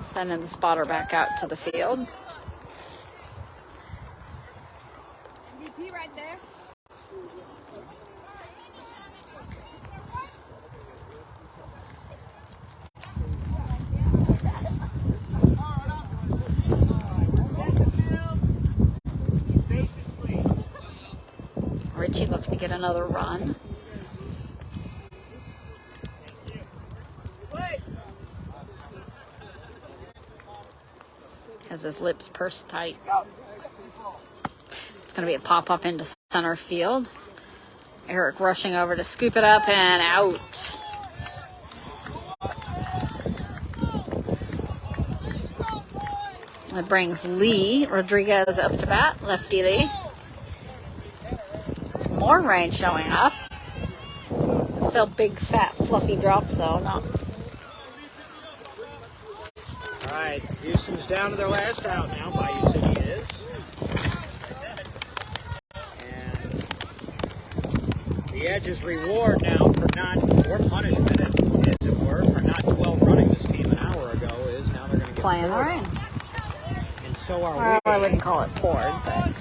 Sending the spotter back out to the field. MVP right there. Richie looking to get another run. Has his lips pursed tight. It's going to be a pop-up into center field. Eric rushing over to scoop it up and out. That brings Lee Rodriguez up to bat, lefty Lee. More rain showing up. Still big, fat, fluffy drops, though. Not. All right, Houston's down to their last out now. Bayou City is. And the Edge's reward now for not, or punishment, as it were, for not 12 running this team an hour ago is now they're going to get Playing the poured rain. on. And so are Well, we. I wouldn't call it poured, but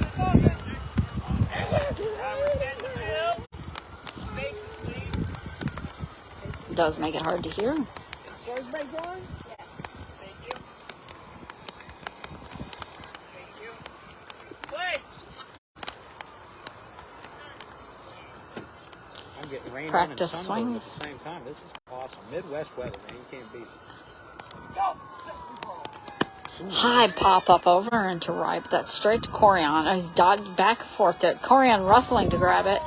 it does make it hard to hear. I'm getting rain Practice on and sunburn at swings. the same time. This is awesome. Midwest weather, man. You can't beat it. High pop up over into right, but that's straight to Corian. He's dodged back and forth to Corian, rustling to grab it.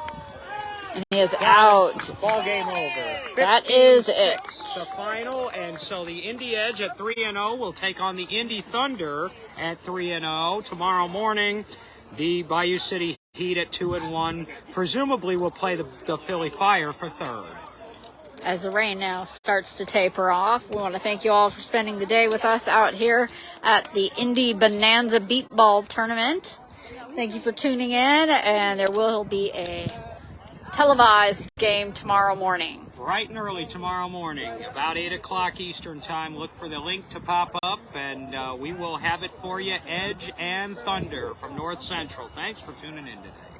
And he is out. Ball game over. That is it. 15-6, the final, and so the Indy Edge at 3-0 will take on the Indy Thunder at 3-0 tomorrow morning. The Bayou City Heat at 2-1 presumably will play the Philly Fire for third. As the rain now starts to taper off, we want to thank you all for spending the day with us out here at the Indy Bonanza Beat Ball Tournament. Thank you for tuning in, and there will be a televised game tomorrow morning. Bright and early tomorrow morning, about 8 o'clock Eastern Time. Look for the link to pop up, and we will have it for you, Edge and Thunder from North Central. Thanks for tuning in today.